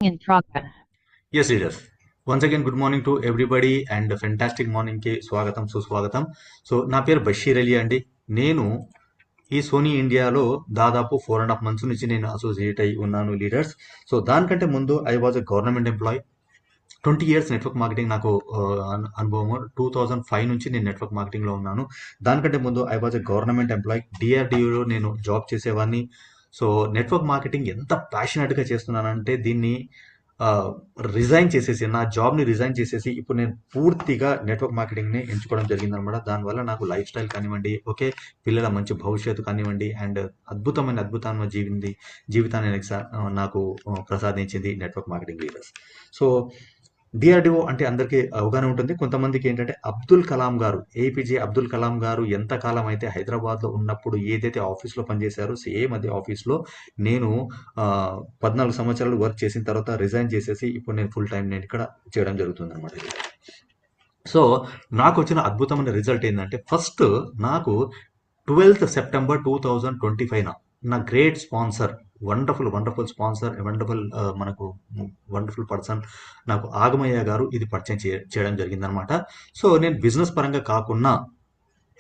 in progress. Yes, leaders. Once again, good morning to everybody and fantastic morning కి స్వాగతం సుస్వాగతం. So నా పేరు బషీర్ అలీ అండి. నేను ఈ సోనీ ఇండియాలో దాదాపు 4.5 months నుంచి నేను అసోసియేట్ అయి ఉన్నాను లీడర్స్. సో దానికంటే ముందు I was a government employee. 20 years network marketing నాకు అనుభవము. 2005 నుంచి నేను నెట్వర్క్ మార్కెటింగ్లో ఉన్నాను. దానికంటే ముందు I was a government employee. డిఆర్డిఓలో నేను జాబ్ చేసేవాడిని. సో నెట్వర్క్ మార్కెటింగ్ ఎంత ప్యాషనెట్గా చేస్తున్నానంటే దీన్ని రిజైన్ చేసేసి నా జాబ్ని రిజైన్ చేసేసి ఇప్పుడు నేను పూర్తిగా నెట్వర్క్ మార్కెటింగ్ని ఎంచుకోవడం జరిగిందనమాట. దానివల్ల నాకు లైఫ్ స్టైల్ కానివ్వండి, ఓకే, పిల్లల మంచి భవిష్యత్తు కానివ్వండి, అండ్ అద్భుతమైన జీవితాన్ని నాకు ప్రసాదించింది network marketing leaders. So DRDO అంటే అందరికీ అవగాహన ఉంటుంది. కొంతమందికి ఏంటంటే అబ్దుల్ కలాం గారు, ఏపీజే అబ్దుల్ కలాం గారు ఎంతకాలం అయితే హైదరాబాద్లో ఉన్నప్పుడు ఏదైతే ఆఫీస్లో పనిచేశారో సేమ్ అదే ఆఫీస్లో నేను 14 సంవత్సరాలు వర్క్ చేసిన తర్వాత రిజైన్ చేసేసి ఇప్పుడు నేను ఫుల్ టైం నేను ఇక్కడ చేయడం జరుగుతుంది అనమాట. సో నాకు వచ్చిన అద్భుతమైన రిజల్ట్ ఏంటంటే ఫస్ట్ నాకు 12th September 2025 నా గ్రేట్ స్పాన్సర్, వండర్ఫుల్ స్పాన్సర్, మనకు వండర్ఫుల్ పర్సన్ నాకు ఆగమయ్య గారు ఇది పరిచయం చేయడం జరిగిందనమాట. సో నేను బిజినెస్ పరంగా కాకుండా,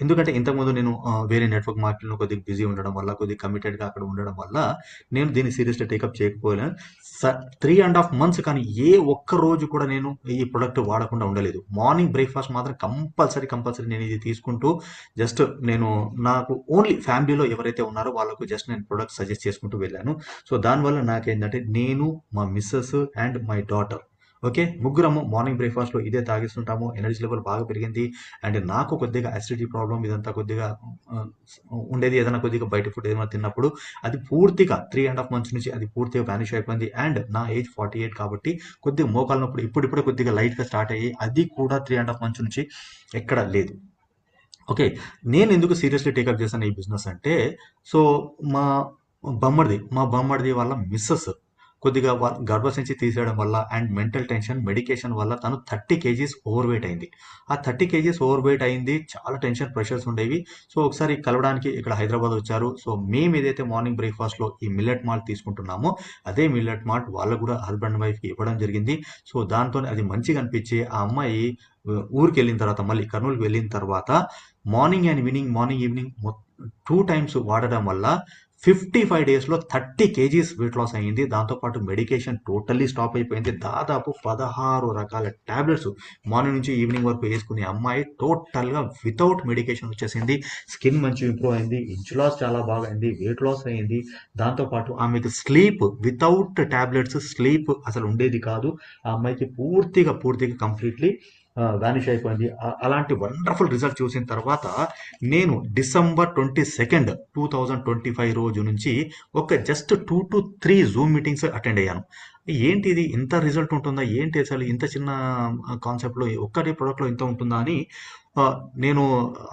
ఎందుకంటే ఇంతకుముందు నేను వేరే నెట్వర్క్ మార్కెట్లో కొద్దిగా బిజీ ఉండడం వల్ల, కొద్దిగా కమిటెడ్గా అక్కడ ఉండడం వల్ల నేను దీన్ని సీరియస్గా టేకప్ చేయకపోయాను. 3.5 months కానీ ఏ ఒక్క రోజు కూడా నేను ఈ ప్రొడక్ట్ వాడకుండా ఉండలేదు. మార్నింగ్ బ్రేక్ఫాస్ట్ మాత్రం కంపల్సరీ నేను ఇది తీసుకుంటూ జస్ట్ నాకు ఓన్లీ ఫ్యామిలీలో ఎవరైతే ఉన్నారో వాళ్ళకు జస్ట్ నేను ప్రొడక్ట్ సజెస్ట్ చేసుకుంటూ వెళ్ళాను. సో దానివల్ల నాకేంటంటే నేను, మా missus and my daughter, okay, ముగ్గురము మార్నింగ్ బ్రేక్ఫాస్ట్లో ఇదే తాగిస్తుంటాము. ఎనర్జీ లెవెల్ బాగా పెరిగింది. అండ్ నాకు కొద్దిగా అసిడిటీ ప్రాబ్లం ఇదంతా కొద్దిగా ఉండేది. ఏదైనా కొద్దిగా బయట ఫుడ్ ఏదైనా తిన్నప్పుడు అది పూర్తిగా 3.5 months నుంచి అది పూర్తిగా వ్యానిష్ అయిపోయింది. అండ్ నా ఏజ్ 48 కాబట్టి కొద్దిగా మోకాలు నొప్పుడు ఇప్పుడిప్పుడే కొద్దిగా లైట్గా స్టార్ట్ అయ్యి అది కూడా 3.5 months నుంచి ఎక్కడ లేదు. ఓకే, నేను ఎందుకు సీరియస్లీ టేకప్ చేశాను ఈ బిజినెస్ అంటే, సో మా బొమ్మడిది వాళ్ళ మిస్సెస్ కొద్దిగా గర్భసంచి తీసేయడం వల్ల అండ్ మెంటల్ టెన్షన్, మెడికేషన్ వల్ల తను 30 kgs ఓవర్ వెయిట్ అయింది. ఆ 30 kgs ఓవర్ వెయిట్ అయింది. చాలా టెన్షన్, ప్రెషర్స్ ఉండేవి. సో ఒకసారి కలవడానికి ఇక్కడ హైదరాబాద్ వచ్చారు. సో మేము ఏదైతే మార్నింగ్ బ్రేక్ఫాస్ట్లో ఈ మిల్లెట్ మాల్ట్ తీసుకుంటున్నామో అదే మిల్లెట్ మాల్ట్ వాళ్ళు కూడా హస్బెండ్ వైఫ్కి ఇవ్వడం జరిగింది. సో దాంతో అది మంచిగా అనిపించి ఆ అమ్మాయి ఊరికి వెళ్ళిన తర్వాత, మళ్ళీ కర్నూలుకి వెళ్ళిన తర్వాత మార్నింగ్ ఈవినింగ్ 2 times వాడడం వల్ల 55 daysలో 30 kgs వెయిట్ లాస్ అయ్యింది. దాంతోపాటు మెడికేషన్ టోటల్లీ స్టాప్ అయిపోయింది. దాదాపు 16 రకాల టాబ్లెట్స్ మార్నింగ్ నుంచి ఈవినింగ్ వరకు వేసుకునే అమ్మాయి టోటల్గా వితౌట్ మెడికేషన్ వచ్చేసింది. స్కిన్ మంచి ఇంప్రూవ్ అయింది, ఇంచ్ లాస్ చాలా బాగా అయింది, వెయిట్ లాస్ అయింది. దాంతోపాటు ఆమెకు స్లీప్, వితౌట్ టాబ్లెట్స్ స్లీప్ అసలు ఉండేది కాదు. ఆ అమ్మాయికి పూర్తిగా కంప్లీట్లీ వానిష్ అయిపోయింది. అలాంటి వండర్ఫుల్ రిజల్ట్ చూసిన తర్వాత నేను December 22nd 2025 రోజు నుంచి ఒక just 2 to 3 Zoom meetings attend అయ్యాను. ఏంటి ఇది, ఇంత రిజల్ట్ ఉంటుందా, ఏంటి అసలు ఇంత చిన్న కాన్సెప్ట్లో ఒక్కటే ప్రోడక్ట్లో ఇంత ఉంటుందా అని నేను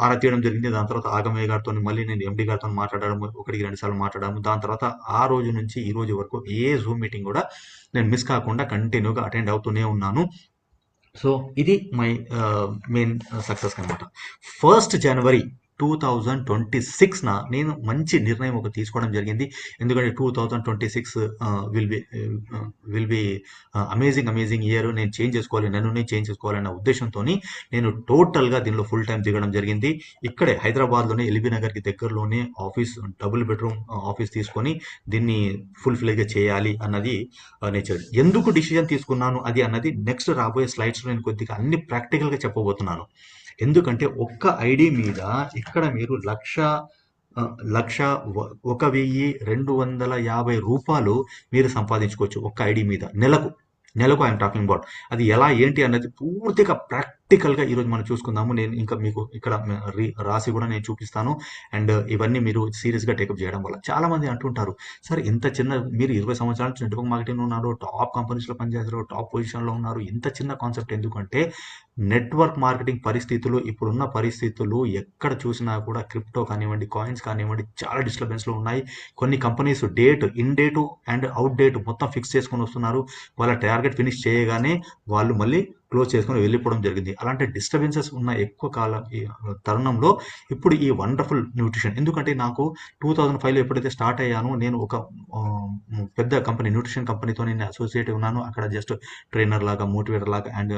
ఆరా తీయడం జరిగింది. దాని తర్వాత ఆగమయ్య గారితో మళ్ళీ నేను ఎండి గారితో మాట్లాడడం, 1-2 సార్లు మాట్లాడడం. దాని తర్వాత ఆ రోజు నుంచి ఈ రోజు వరకు ఏ జూమ్ మీటింగ్ కూడా నేను మిస్ కాకుండా కంటిన్యూగా అటెండ్ అవుతూనే ఉన్నాను. సో ఇది మై మెయిన్ సక్సెస్ అనమాట. 1st January 2026 నేను మంచి నిర్ణయం ఒక తీసుకోవడం జరిగింది. ఎందుకంటే 2026 విల్ బి అమేజింగ్ ఇయర్. నేను చేంజ్ చేసుకోవాలి, నేను చేంజ్ చేసుకోవాలన్న ఉద్దేశంతో నేను టోటల్గా దీనిలో ఫుల్ టైం దిగడం జరిగింది. ఇక్కడే హైదరాబాద్లోనే ఎల్బీ నగర్కి దగ్గరలోనే ఆఫీస్, డబుల్ బెడ్రూమ్ ఆఫీస్ తీసుకొని దీన్ని ఫుల్ఫిల్గా చేయాలి అన్నది నేచర్. ఎందుకు డిసిజన్ తీసుకున్నాను అది అన్నది నెక్స్ట్ రాబోయే స్లైడ్స్లో నేను కొద్దిగా అన్ని ప్రాక్టికల్గా చెప్పబోతున్నాను. ఎందుకంటే ఒక్క ఐడి మీద ఇక్కడ మీరు 1,250 రూపాయలు మీరు సంపాదించుకోవచ్చు ఒక్క ఐడి మీద నెలకు ఐఎమ్ టాకింగ్ అబౌట్. అది ఎలా ఏంటి అన్నది పూర్తిగా ప్రాక్టికల్గా ఈరోజు మనం చూసుకుందాము. నేను ఇంకా మీకు ఇక్కడ రాసి కూడా నేను చూపిస్తాను. అండ్ ఇవన్నీ మీరు సీరియస్గా టేకప్ చేయడం వల్ల చాలామంది అంటుంటారు, సార్ ఇంత చిన్న, మీరు 20 సంవత్సరాల నుంచి నెట్వర్క్ మార్కెటింగ్ ఉన్నారు, టాప్ కంపెనీస్లో పనిచేస్తారు, టాప్ పొజిషన్లో ఉన్నారు, ఇంత చిన్న కాన్సెప్ట్ ఎందుకంటే నెట్వర్క్ మార్కెటింగ్ పరిస్థితులు, ఇప్పుడున్న పరిస్థితులు ఎక్కడ చూసినా కూడా క్రిప్టో కానివ్వండి, కాయిన్స్ కానివ్వండి, చాలా డిస్టర్బెన్స్లో ఉన్నాయి. కొన్ని companies in date and out date మొత్తం ఫిక్స్ చేసుకొని వస్తున్నారు. వాళ్ళ టార్గెట్ ఫినిష్ చేయగానే వాళ్ళు మళ్ళీ క్లోజ్ చేసుకొని వెళ్ళిపోవడం జరిగింది. అలాంటి డిస్టర్బెన్సెస్ ఉన్న ఎక్కువ కాలం ఈ తరుణంలో ఇప్పుడు ఈ వండర్ఫుల్ న్యూట్రిషన్, ఎందుకంటే నాకు 2005లో ఎప్పుడైతే స్టార్ట్ అయ్యానో నేను ఒక పెద్ద కంపెనీ, న్యూట్రిషన్ కంపెనీతో నేను అసోసియేట్ ఉన్నాను. అక్కడ జస్ట్ ట్రైనర్ లాగా, మోటివేటర్ లాగా అండ్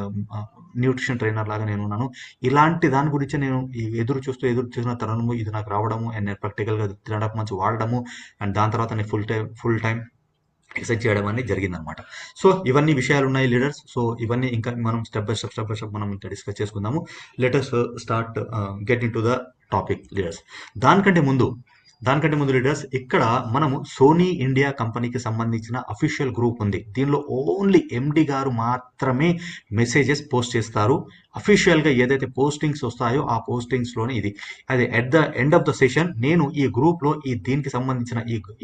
న్యూట్రిషన్ ట్రైనర్ లాగా నేను ఉన్నాను. ఇలాంటి దాని గురించి నేను ఎదురు చూస్తున్న తరుణము ఇది నాకు రావడము అండ్ నేను ప్రాక్టికల్గా 3.5 months వాడడము అండ్ దాని తర్వాత నేను ఫుల్ టైం ఎక్సైజ్ చేయడం అనేది జరిగిందనమాట. సో ఇవన్నీ విషయాలు ఉన్నాయి లీడర్స్. సో ఇవన్నీ ఇంకా మనం స్టెప్ బై స్టెప్ మనం ఇంకా డిస్కస్ చేసుకుందాము. Let us start get in to the topic leaders. దానికంటే ముందు లీడర్స్, ఇక్కడ మనము సోనీ ఇండియా కంపెనీకి సంబంధించిన అఫీషియల్ గ్రూప్ ఉంది. దీనిలో ఓన్లీ ఎండి గారు మాత్రమే మెసేజెస్ పోస్ట్ చేస్తారు. అఫీషియల్గా ఏదైతే పోస్టింగ్స్ వస్తాయో ఆ పోస్టింగ్స్లోనే ఇది. అదే at the end of the session నేను ఈ గ్రూప్లో దీనికి సంబంధించిన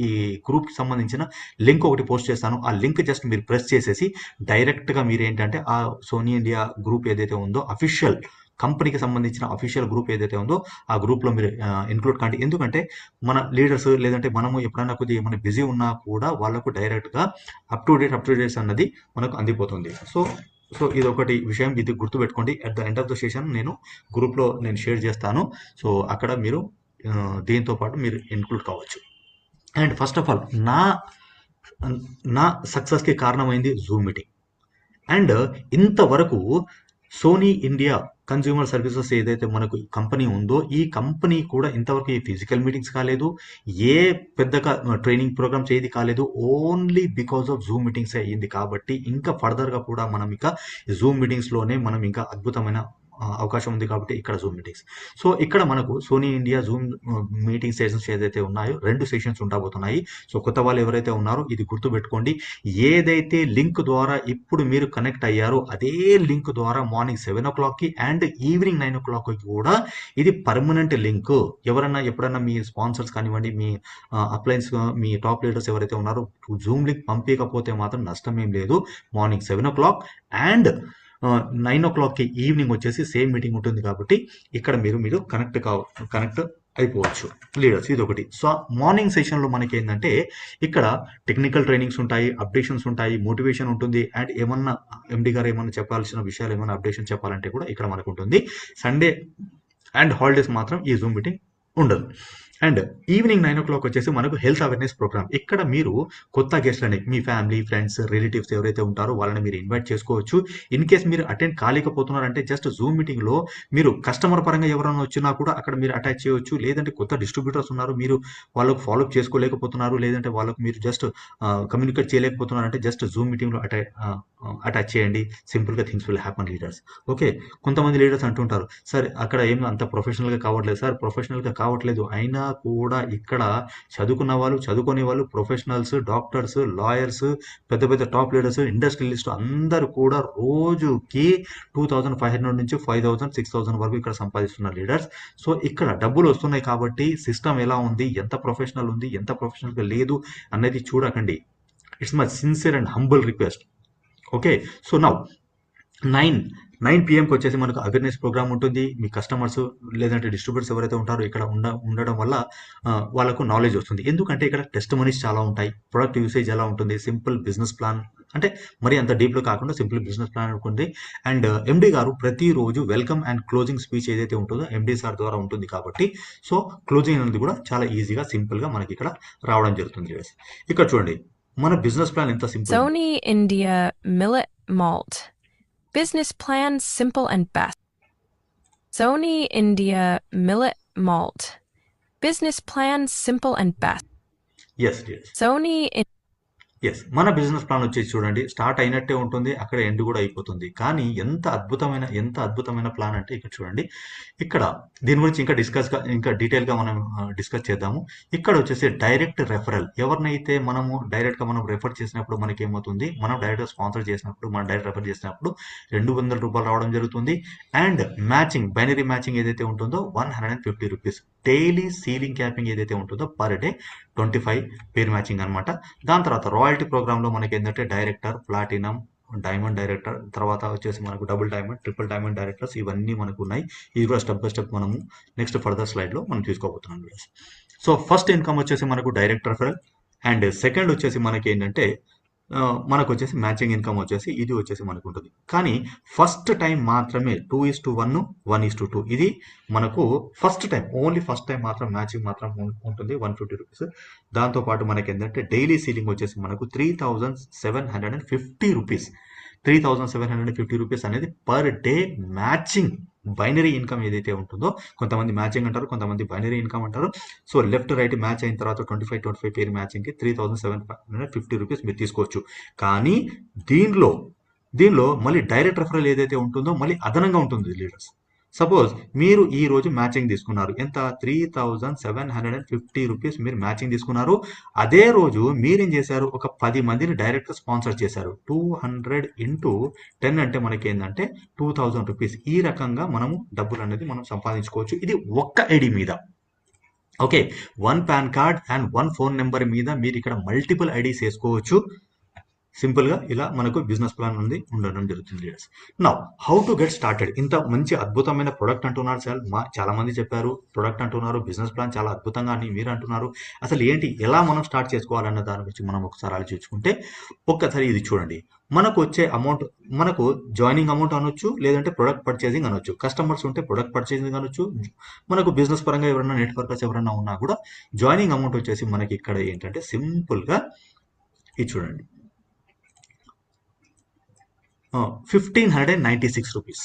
ఈ గ్రూప్కి సంబంధించిన లింక్ ఒకటి పోస్ట్ చేస్తాను. ఆ లింక్ జస్ట్ మీరు ప్రెస్ చేసేసి డైరెక్ట్గా మీరు ఏంటంటే ఆ సోనీ ఇండియా గ్రూప్ ఏదైతే ఉందో అఫీషియల్ కంపెనీకి సంబంధించిన అఫీషియల్ గ్రూప్ ఏదైతే ఉందో ఆ గ్రూప్లో మీరు ఇన్క్లూడ్ కండి. ఎందుకంటే మన లీడర్స్ లేదంటే మనము ఎప్పుడైనా కొద్దిగా ఏమైనా బిజీ ఉన్నా కూడా వాళ్ళకు డైరెక్ట్గా అప్ టు డేట్స్ అన్నది మనకు అందిపోతుంది. సో ఇది ఒకటి విషయం, ఇది గుర్తుపెట్టుకోండి. At the end of the session నేను గ్రూప్లో నేను షేర్ చేస్తాను. సో అక్కడ మీరు దీంతో పాటు మీరు ఇన్క్లూడ్ కావచ్చు. అండ్ ఫస్ట్ ఆఫ్ ఆల్ నా సక్సెస్కి కారణమైంది జూమ్ మీటింగ్. అండ్ ఇంతవరకు సోనీ ఇండియా కన్జ్యూమర్ సర్వీసెస్ ఏదైతే మనకు కంపెనీ ఉందో ఈ కంపెనీ కూడా ఇంతవరకు ఈ ఫిజికల్ మీటింగ్స్ కాలేదు, ఏ పెద్దగా ట్రైనింగ్ ప్రోగ్రామ్స్ ఏది కాలేదు. Only because of Zoom meetings అయ్యింది. కాబట్టి ఇంకా ఫర్దర్గా కూడా మనం ఇంకా జూమ్ మీటింగ్స్లోనే మనం ఇంకా అద్భుతమైన అవకాశం ఉంది. కాబట్టి ఇక్కడ జూమ్ మీటింగ్స్. సో ఇక్కడ మనకు Sony India Zoom meeting sessions ఏదైతే ఉన్నాయో 2 సెషన్స్ ఉండబోతున్నాయి. సో కొత్త వాళ్ళు ఎవరైతే ఉన్నారో ఇది గుర్తుపెట్టుకోండి. ఏదైతే లింక్ ద్వారా ఇప్పుడు మీరు కనెక్ట్ అయ్యారో అదే లింక్ ద్వారా మార్నింగ్ 7 o'clockకి అండ్ ఈవినింగ్ 9 o'clockకి కూడా ఇది పర్మనెంట్ లింక్. ఎవరన్నా ఎప్పుడన్నా మీ స్పాన్సర్స్ కానివ్వండి, మీ అప్లయన్స్, మీ టాప్ లీడర్స్ ఎవరైతే ఉన్నారో జూమ్ లింక్ పంపించకపోతే మాత్రం నష్టం ఏం లేదు. మార్నింగ్ 7 o'clock అండ్ 9 o'clockకి ఈవినింగ్ వచ్చేసి సేమ్ మీటింగ్ ఉంటుంది. కాబట్టి ఇక్కడ మీరు కనెక్ట్ అయిపోవచ్చు లీడర్స్. ఇది ఒకటి. సో మార్నింగ్ సెషన్లో మనకి ఏంటంటే ఇక్కడ టెక్నికల్ ట్రైనింగ్స్ ఉంటాయి, అప్డేషన్స్ ఉంటాయి, మోటివేషన్ ఉంటుంది అండ్ ఏమన్నా ఎండి గారు ఏమన్నా చెప్పాల్సిన విషయాలు ఏమన్నా అప్డేషన్ చెప్పాలంటే కూడా ఇక్కడ మనకు ఉంటుంది. సండే అండ్ హాలిడేస్ మాత్రం ఈ జూమ్ మీటింగ్ ఉండదు. అండ్ ఈవినింగ్ 9 o'clock వచ్చేసి మనకు హెల్త్ అవేర్నెస్ ప్రోగ్రామ్. ఇక్కడ మీరు కొత్త గెస్ట్లని, మీ ఫ్యామిలీ, ఫ్రెండ్స్, రిలేటివ్స్ ఎవరైతే ఉంటారో వాళ్ళని మీరు ఇన్వైట్ చేసుకోవచ్చు. ఇన్ కేస్ మీరు అటెండ్ కాలేకపోతున్నారంటే జస్ట్ జూమ్ మీటింగ్లో మీరు కస్టమర్ పరంగా ఎవరైనా వచ్చినా కూడా అక్కడ మీరు అటాచ్ చేయవచ్చు. లేదంటే కొత్త డిస్ట్రిబ్యూటర్స్ ఉన్నారు, మీరు వాళ్ళకు ఫాలోఅప్ చేసుకోలేకపోతున్నారు, లేదంటే వాళ్ళకు మీరు జస్ట్ కమ్యూనికేట్ చేయలేకపోతున్నారంటే జస్ట్ జూమ్ మీటింగ్లో అటాచ్ చేయండి. సింపుల్గా things will happen leaders. Okay, కొంతమంది లీడర్స్ అంటుంటారు, సార్ అక్కడ ఏం అంత ప్రొఫెషనల్గా కావట్లేదు. సార్ ప్రొఫెషనల్గా కావట్లేదు అయినా కూడా ఇక్కడ చదువుకున్న వాళ్ళు, చదువుకునే వాళ్ళు, ప్రొఫెషనల్స్, డాక్టర్స్, లాయర్స్, పెద్ద పెద్ద టాప్ లీడర్స్, ఇండస్ట్రియలిస్ట్ అందరూ కూడా రోజుకి 2,500 నుంచి 5,000, 6,000 వరకు ఇక్కడ సంపాదిస్తున్నారు లీడర్స్. సో ఇక్కడ డబ్బులు వస్తున్నాయి కాబట్టి సిస్టమ్ ఎలా ఉంది, ఎంత ప్రొఫెషనల్ ఉంది, ఎంత ప్రొఫెషనల్గా లేదు అనేది చూడకండి. It's my sincere and humble request. Okay, so now 9 PMకి వచ్చేసి మనకు అవేర్నెస్ ప్రోగ్రామ్ ఉంటుంది. మీ కస్టమర్స్ లేదంటే డిస్ట్రిబ్యూటర్స్ ఎవరైతే ఉంటారో ఇక్కడ ఉండడం వల్ల వాళ్ళకు నాలెడ్జ్ వస్తుంది. ఎందుకంటే ఇక్కడ టెస్టిమనీస్ చాలా ఉంటాయి, ప్రొడక్ట్ యూసేజ్ ఎలా ఉంటుంది, సింపుల్ బిజినెస్ ప్లాన్, అంటే మరి అంత డీప్లో కాకుండా సింపుల్ బిజినెస్ ప్లాన్ ఉంటుంది. అండ్ ఎండి గారు ప్రతిరోజు వెల్కమ్ అండ్ క్లోజింగ్ స్పీచ్ ఏదైతే ఉంటుందో ఎండి సార్ ద్వారా ఉంటుంది. కాబట్టి సో క్లోజింగ్ అనేది కూడా చాలా ఈజీగా, సింపుల్గా మనకి ఇక్కడ రావడం జరుగుతుంది. ఇక్కడ చూడండి మన బిజినెస్ ప్లాన్ ఎంత simple. Sony India Millet Malt. Business plan simple and best. Sony India Millet Malt. Business plan simple and best. Yes. Sony yes, మన బిజినెస్ ప్లాన్ వచ్చేసి చూడండి స్టార్ట్ అయినట్టే ఉంటుంది, అక్కడ ఎండ్ కూడా అయిపోతుంది. కానీ ఎంత అద్భుతమైన ప్లాన్ అంటే ఇక్కడ చూడండి. ఇక్కడ దీని గురించి ఇంకా డీటెయిల్గా మనం డిస్కస్ చేద్దాము. ఇక్కడ వచ్చేసి డైరెక్ట్ రెఫరల్. ఎవరినైతే మనము డైరెక్ట్గా మనం రెఫర్ చేసినప్పుడు మనకి ఏమవుతుంది, మనం డైరెక్ట్గా స్పాన్సర్ చేసినప్పుడు, మనం డైరెక్ట్ రెఫర్ చేసినప్పుడు 200 రూపాయలు రావడం జరుగుతుంది. అండ్ మ్యాచింగ్, బైనరీ మ్యాచింగ్ ఏదైతే ఉంటుందో 150 రూపీస్. డైలీ సీలింగ్ క్యాపింగ్ ఏదైతే ఉంటుందో పర్ డే 25 పేర్ మ్యాచింగ్ అనమాట. దాని తర్వాత రాయల్టీ ప్రోగ్రామ్లో మనకి ఏంటంటే డైరెక్టర్, ప్లాటినం, డైమండ్ డైరెక్టర్, తర్వాత వచ్చేసి మనకు double diamond, triple diamond directors ఇవన్నీ మనకు ఉన్నాయి. ఇది కూడా స్టెప్ బై స్టెప్ మనము నెక్స్ట్ ఫర్దర్ స్లైడ్లో మనం తీసుకోబోతున్నాం. సో ఫస్ట్ ఇన్కమ్ వచ్చేసి మనకు డైరెక్ట్ రెఫరల్ అండ్ సెకండ్ వచ్చేసి మనకి ఏంటంటే మనకు వచ్చేసి మ్యాచింగ్ ఇన్కమ్ వచ్చేసి ఇది వచ్చేసి మనకు ఉంటుంది. కానీ ఫస్ట్ టైం మాత్రమే 2:1 1:2 ఇది మనకు first time, only first time మాత్రం మ్యాచింగ్ మాత్రం ఉంటుంది 150 రూపీస్. దాంతోపాటు మనకి ఏంటంటే డైలీ సీలింగ్ వచ్చేసి మనకు 3,750 రూపీస్. 3,750 రూపీస్ అనేది per day matching binary income ఏదైతే ఉంటుందో, కొంతమంది మ్యాచింగ్ అంటారు, కొంతమంది బైనరీ ఇన్కమ్ అంటారు. సో లెఫ్ట్ రైట్ మ్యాచ్ అయిన తర్వాత 25 పేరు మ్యాచింగ్కి 3,750 రూపీస్ మీరు తీసుకోవచ్చు. కానీ దీనిలో మళ్ళీ డైరెక్ట్ రెఫరల్ ఏదైతే ఉంటుందో మళ్ళీ అదనంగా ఉంటుంది లీడర్స్. సపోజ్ మీరు ఈ రోజు మ్యాచింగ్ తీసుకున్నారు, ఎంత 3,750 రూపీస్ మీరు మ్యాచింగ్ తీసుకున్నారు. అదే రోజు మీరేం చేశారు, ఒక 10 మందిని డైరెక్ట్ స్పాన్సర్ చేశారు. 200 ఇంటూ 10 అంటే మనకి ఏంటంటే 2,000 రూపీస్. ఈ రకంగా మనము డబ్బులు అనేది మనం సంపాదించుకోవచ్చు. ఇది ఒక్క ఐడి మీద. Okay, 1 pan card and 1 phone number మీద మీరు ఇక్కడ మల్టిపుల్ ఐడీస్ వేసుకోవచ్చు. సింపుల్గా ఇలా మనకు బిజినెస్ ప్లాన్ ఉండడం జరుగుతుంది leaders. Now how to get started. ఇంత మంచి అద్భుతమైన ప్రొడక్ట్ అంటున్నారు సార్, చాలా మంది చెప్పారు ప్రొడక్ట్ అంటున్నారు, బిజినెస్ ప్లాన్ చాలా అద్భుతంగా అని మీరు అంటున్నారు. అసలు ఏంటి, ఎలా మనం స్టార్ట్ చేసుకోవాలన్న దాని గురించి మనం ఒకసారి ఆలోచించుకుంటే, ఒక్కసారి ఇది చూడండి. మనకు వచ్చే అమౌంట్, మనకు జాయినింగ్ అమౌంట్ అనొచ్చు, లేదంటే ప్రొడక్ట్ పర్చేసింగ్ అనొచ్చు. కస్టమర్స్ ఉంటే ప్రొడక్ట్ పర్చేసింగ్ అనొచ్చు. మనకు బిజినెస్ పరంగా ఎవరైనా నెట్వర్కర్స్ ఎవరైనా ఉన్నా కూడా జాయినింగ్ అమౌంట్ వచ్చేసి మనకి ఇక్కడ ఏంటంటే సింపుల్గా ఇది చూడండి, 1,596 రూపీస్.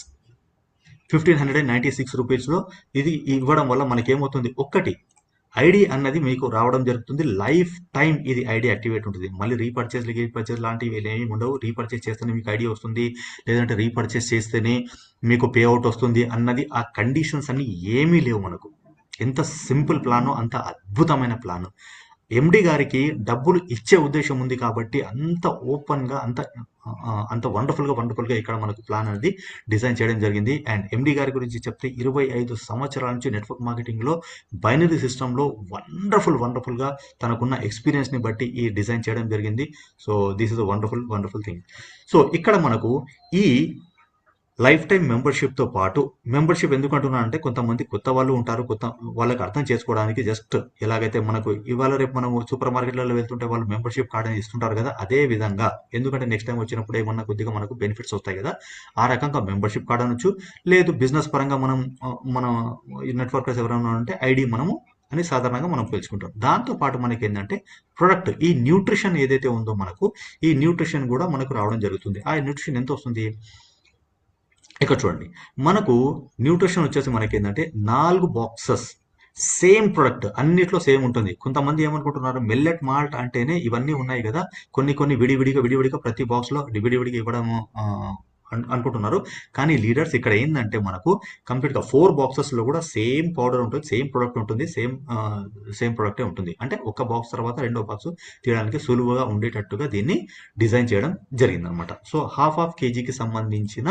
1,596 రూపీస్లో ఇది ఇవ్వడం వల్ల మనకేమవుతుంది, ఒక్కటి ఐడి అన్నది మీకు రావడం జరుగుతుంది. లైఫ్ టైం ఇది ఐడి యాక్టివేట్ ఉంటుంది. మళ్ళీ రీపర్చేస్ లాంటివి ఏమి ఉండవు. రీపర్చేస్ చేస్తేనే మీకు ఐడి వస్తుంది, లేదంటే రీపర్చేస్ చేస్తేనే మీకు పే అవుట్ వస్తుంది అన్నది ఆ కండిషన్స్ అన్ని ఏమీ లేవు మనకు. ఎంత సింపుల్ ప్లానో అంత అద్భుతమైన ప్లాన్. ఎండి గారికి డబ్బులు ఇచ్చే ఉద్దేశం ఉంది కాబట్టి అంత ఓపెన్గా అంత వండర్ఫుల్గా ఇక్కడ మనకు ప్లాన్ అనేది డిజైన్ చేయడం జరిగింది. అండ్ ఎండి గారి గురించి చెప్తే 25 సంవత్సరాల నుంచి నెట్వర్క్ మార్కెటింగ్లో బైనరీ సిస్టంలో వండర్ఫుల్గా తనకున్న ఎక్స్పీరియన్స్ని బట్టి ఈ డిజైన్ చేయడం జరిగింది. So this is a wonderful thing. So ఇక్కడ మనకు ఈ లైఫ్ టైం మెంబర్షిప్తో పాటు, మెంబర్షిప్ ఎందుకు అంటున్నా అంటే కొంతమంది కొత్త వాళ్ళు ఉంటారు, కొత్త వాళ్ళకి అర్థం చేసుకోవడానికి జస్ట్ ఎలాగైతే మనకు ఇవాళ రేపు మనము సూపర్ మార్కెట్లలో వెళ్తుంటే వాళ్ళు మెంబర్షిప్ కార్డ్ అని ఇస్తుంటారు కదా, అదే విధంగా ఎందుకంటే నెక్స్ట్ టైం వచ్చినప్పుడు ఏమన్నా కొద్దిగా మనకు బెనిఫిట్స్ వస్తాయి కదా, ఆ రకంగా మెంబర్షిప్ కార్డ్ అనొచ్చు. లేదు బిజినెస్ పరంగా మన నెట్వర్కర్స్ ఎవరైనా ఉంటే ఐడి మనము అని సాధారణంగా మనం పిలుచుకుంటాం. దాంతోపాటు మనకి ఏంటంటే ప్రొడక్ట్, ఈ న్యూట్రిషన్ ఏదైతే ఉందో మనకు, ఈ న్యూట్రిషన్ కూడా మనకు రావడం జరుగుతుంది. ఆ న్యూట్రిషన్ ఎంత వస్తుంది ఇక్కడ చూడండి. మనకు న్యూట్రిషన్ వచ్చేసి మనకి ఏంటంటే 4 బాక్సెస్ సేమ్ ప్రొడక్ట్, అన్నిట్లో సేమ్ ఉంటుంది. కొంతమంది ఏమనుకుంటున్నారు, మిల్లెట్ మాల్ట్ అంటేనే ఇవన్నీ ఉన్నాయి కదా, కొన్ని విడివిడిగా ప్రతి బాక్స్లో విడివిడిగా ఇవ్వడం అనుకుంటున్నారు. కానీ లీడర్స్ ఇక్కడ ఏంటంటే మనకు కంప్లీట్గా 4 బాక్సెస్లో కూడా సేమ్ పౌడర్ ఉంటుంది, సేమ్ ప్రొడక్ట్ ఉంటుంది, సేమ్ ప్రొడక్టే ఉంటుంది. అంటే ఒక బాక్స్ తర్వాత రెండో బాక్స్ తీయడానికి సులువుగా ఉండేటట్టుగా దీన్ని డిజైన్ చేయడం జరిగింది అనమాట. సో హాఫ్ కేజీకి సంబంధించిన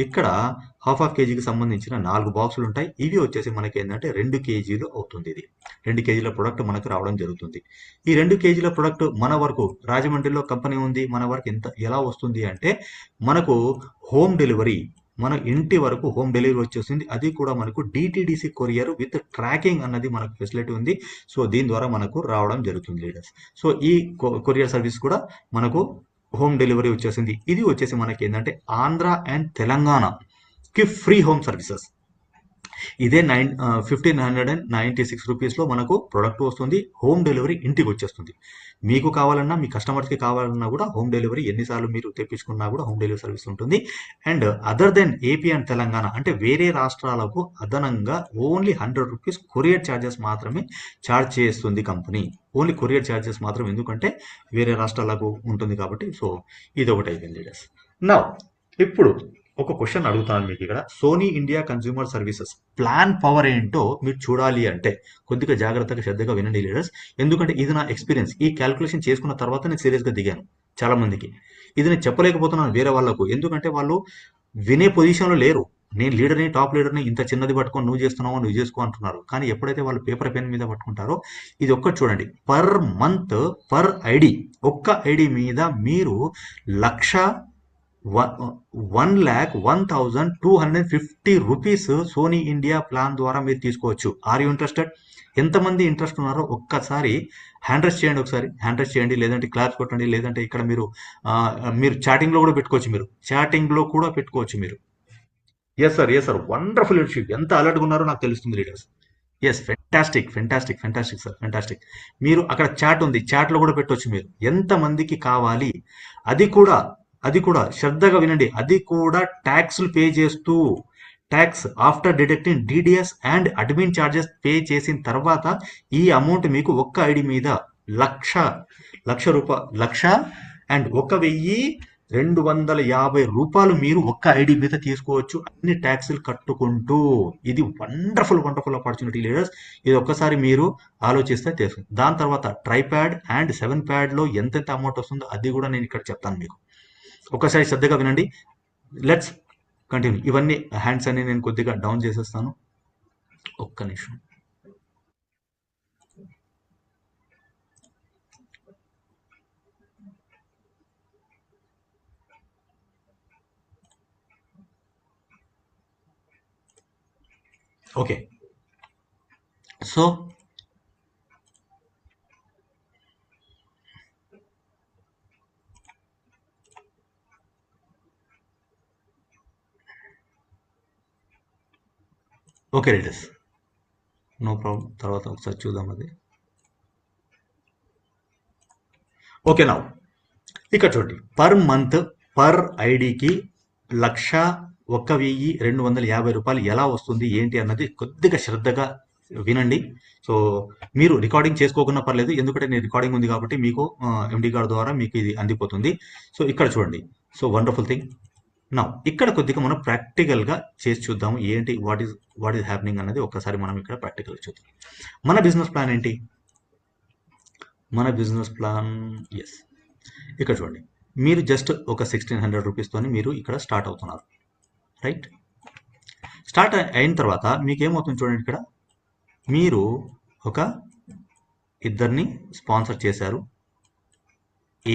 ఇక్కడ 4 బాక్సులు ఉంటాయి. ఇవి వచ్చేసి మనకి ఏంటంటే 2 కేజీలు అవుతుంది. ఇది 2 కేజీల ప్రొడక్ట్ మనకు రావడం జరుగుతుంది. ఈ 2 కేజీల ప్రొడక్ట్ మన వరకు రాజమండ్రిలో కంపెనీ ఉంది, మన వరకు ఎలా వస్తుంది అంటే మనకు హోమ్ డెలివరీ, మన ఇంటి వరకు హోమ్ డెలివరీ వచ్చేసింది. అది కూడా మనకు డిటిడిసి కొరియర్ విత్ ట్రాకింగ్ అన్నది మనకు ఫెసిలిటీ ఉంది. సో దీని ద్వారా మనకు రావడం జరుగుతుంది లీడర్స్. సో ఈ కొరియర్ సర్వీస్ కూడా మనకు హోమ్ డెలివరీ వచ్చేసింది. ఇది వచ్చేసి మనకి ఏంటంటే ఆంధ్ర అండ్ తెలంగాణకి ఫ్రీ హోమ్ సర్వీసెస్. ఇదే 1,596 రూపీస్లో మనకు ప్రొడక్ట్ వస్తుంది, హోమ్ డెలివరీ ఇంటికి వచ్చేస్తుంది. మీకు కావాలన్నా, మీ కస్టమర్స్కి కావాలన్నా కూడా హోమ్ డెలివరీ ఎన్నిసార్లు మీరు తెప్పించుకున్నా కూడా హోమ్ డెలివరీ సర్వీస్ ఉంటుంది. And other than AP and Telangana అంటే వేరే రాష్ట్రాలకు అదనంగా ఓన్లీ 100 రూపీస్ కొరియర్ ఛార్జెస్ మాత్రమే ఛార్జ్ చేస్తుంది కంపెనీ. ఓన్లీ కొరియర్ ఛార్జెస్ మాత్రం, ఎందుకంటే వేరే రాష్ట్రాలకు ఉంటుంది కాబట్టి. సో ఇది ఒకటి అయిపోయింది లీడర్స్. నా ఇప్పుడు ఒక క్వశ్చన్ అడుగుతాను మీకు ఇక్కడ. Sony India consumer services plan power ఏంటో మీరు చూడాలి అంటే కొద్దిగా జాగ్రత్తగా శ్రద్ధగా వినండి లీడర్స్. ఎందుకంటే ఇది నా ఎక్స్పీరియన్స్. ఈ క్యాల్కులేషన్ చేసుకున్న తర్వాత నేను సీరియస్గా దిగాను. చాలా మందికి ఇది నేను చెప్పలేకపోతున్నాను వేరే వాళ్ళకు, ఎందుకంటే వాళ్ళు వినే పొజిషన్లో లేరు. నేను లీడర్ని, టాప్ లీడర్ని, ఇంత చిన్నది పట్టుకొని నువ్వు చేస్తున్నావు నువ్వు చేసుకో అంటున్నారు. కానీ ఎప్పుడైతే వాళ్ళు పేపర్ పెన్ మీద పట్టుకుంటారో, ఇది ఒక్కటి చూడండి, పర్ మంత్ పర్ ఐడి, ఒక్క ఐడి మీద మీరు 1,01,250 రూపీస్ సోనీ ఇండియా ప్లాన్ ద్వారా మీరు తీసుకోవచ్చు. Are you interested? ఎంతమంది ఇంట్రెస్ట్ ఉన్నారో ఒక్కసారి హ్యాండ్ రైజ్ చేయండి, ఒకసారి హ్యాండ్ రైజ్ చేయండి, లేదంటే క్లాప్స్ కొట్టండి, లేదంటే ఇక్కడ మీరు మీరు చాటింగ్లో కూడా పెట్టుకోవచ్చు, మీరు. Yes sir, yes sir, wonderful leadership. ఎంత అలర్ట్గా ఉన్నారో నాకు తెలుస్తుంది leaders. Yes, fantastic, fantastic, fantastic sir, fantastic. మీరు అక్కడ చాట్ ఉంది, చాట్లో కూడా పెట్టవచ్చు మీరు. ఎంతమందికి కావాలి, అది కూడా అది కూడా శ్రద్ధగా వినండి, అది కూడా ట్యాక్స్లు పే చేస్తూ, tax after deducting DDS and admin charges pay చేసిన తర్వాత ఈ అమౌంట్ మీకు ఒక్క ఐడి మీద లక్ష లక్ష అండ్ 1,250 మీరు ఒక్క ఐడి మీద తీసుకోవచ్చు, అన్ని ట్యాక్సులు కట్టుకుంటూ. ఇది వండర్ఫుల్ వండర్ఫుల్ ఆపర్చునిటీ లీడర్స్. ఇది ఒక్కసారి మీరు ఆలోచిస్తే తెలుసు. దాని తర్వాత ట్రైప్యాడ్ అండ్ 7 ప్యాడ్లో ఎంతెంత అమౌంట్ వస్తుందో అది కూడా నేను ఇక్కడ చెప్తాను మీకు. ఒక్కసారి శ్రద్ధగా వినండి. Let's continue. ఇవన్నీ హ్యాండ్స్ అన్ని నేను కొద్దిగా డౌన్ చేసేస్తాను, ఒక్క నిమిషం. Okay, so okay readers, no problem. తర్వాత ఒకసారి చూద్దాం అది. ఓకే, నా ఇక్కడ చూడండి, పర్ మంత్ పర్ ఐడికి 1,0250 రూపాయలు ఎలా వస్తుంది ఏంటి అన్నది కొద్దిగా శ్రద్ధగా వినండి. సో మీరు రికార్డింగ్ చేసుకోకుండా పర్లేదు, ఎందుకంటే నేను రికార్డింగ్ ఉంది కాబట్టి మీకు ఎండి గారి ద్వారా మీకు ఇది అందిపోతుంది. సో ఇక్కడ చూడండి, సో వండర్ఫుల్ థింగ్. నా ఇక్కడ కొద్దిగా మనం ప్రాక్టికల్గా చేసి చూద్దాము, ఏంటి వాట్ ఈస్ హ్యాపెనింగ్ అన్నది ఒక్కసారి మనం ఇక్కడ ప్రాక్టికల్గా చూద్దాం. మన బిజినెస్ ప్లాన్ ఏంటి? మన బిజినెస్ ప్లాన్, ఎస్, ఇక్కడ చూడండి, మీరు జస్ట్ ఒక 1,600 రూపీస్తోని మీరు ఇక్కడ స్టార్ట్ అవుతున్నారు, రైట్? స్టార్ట్ అయిన తర్వాత మీకు ఏమవుతుంది చూడండి, ఇక్కడ మీరు ఒక ఇద్దరిని స్పాన్సర్ చేశారు,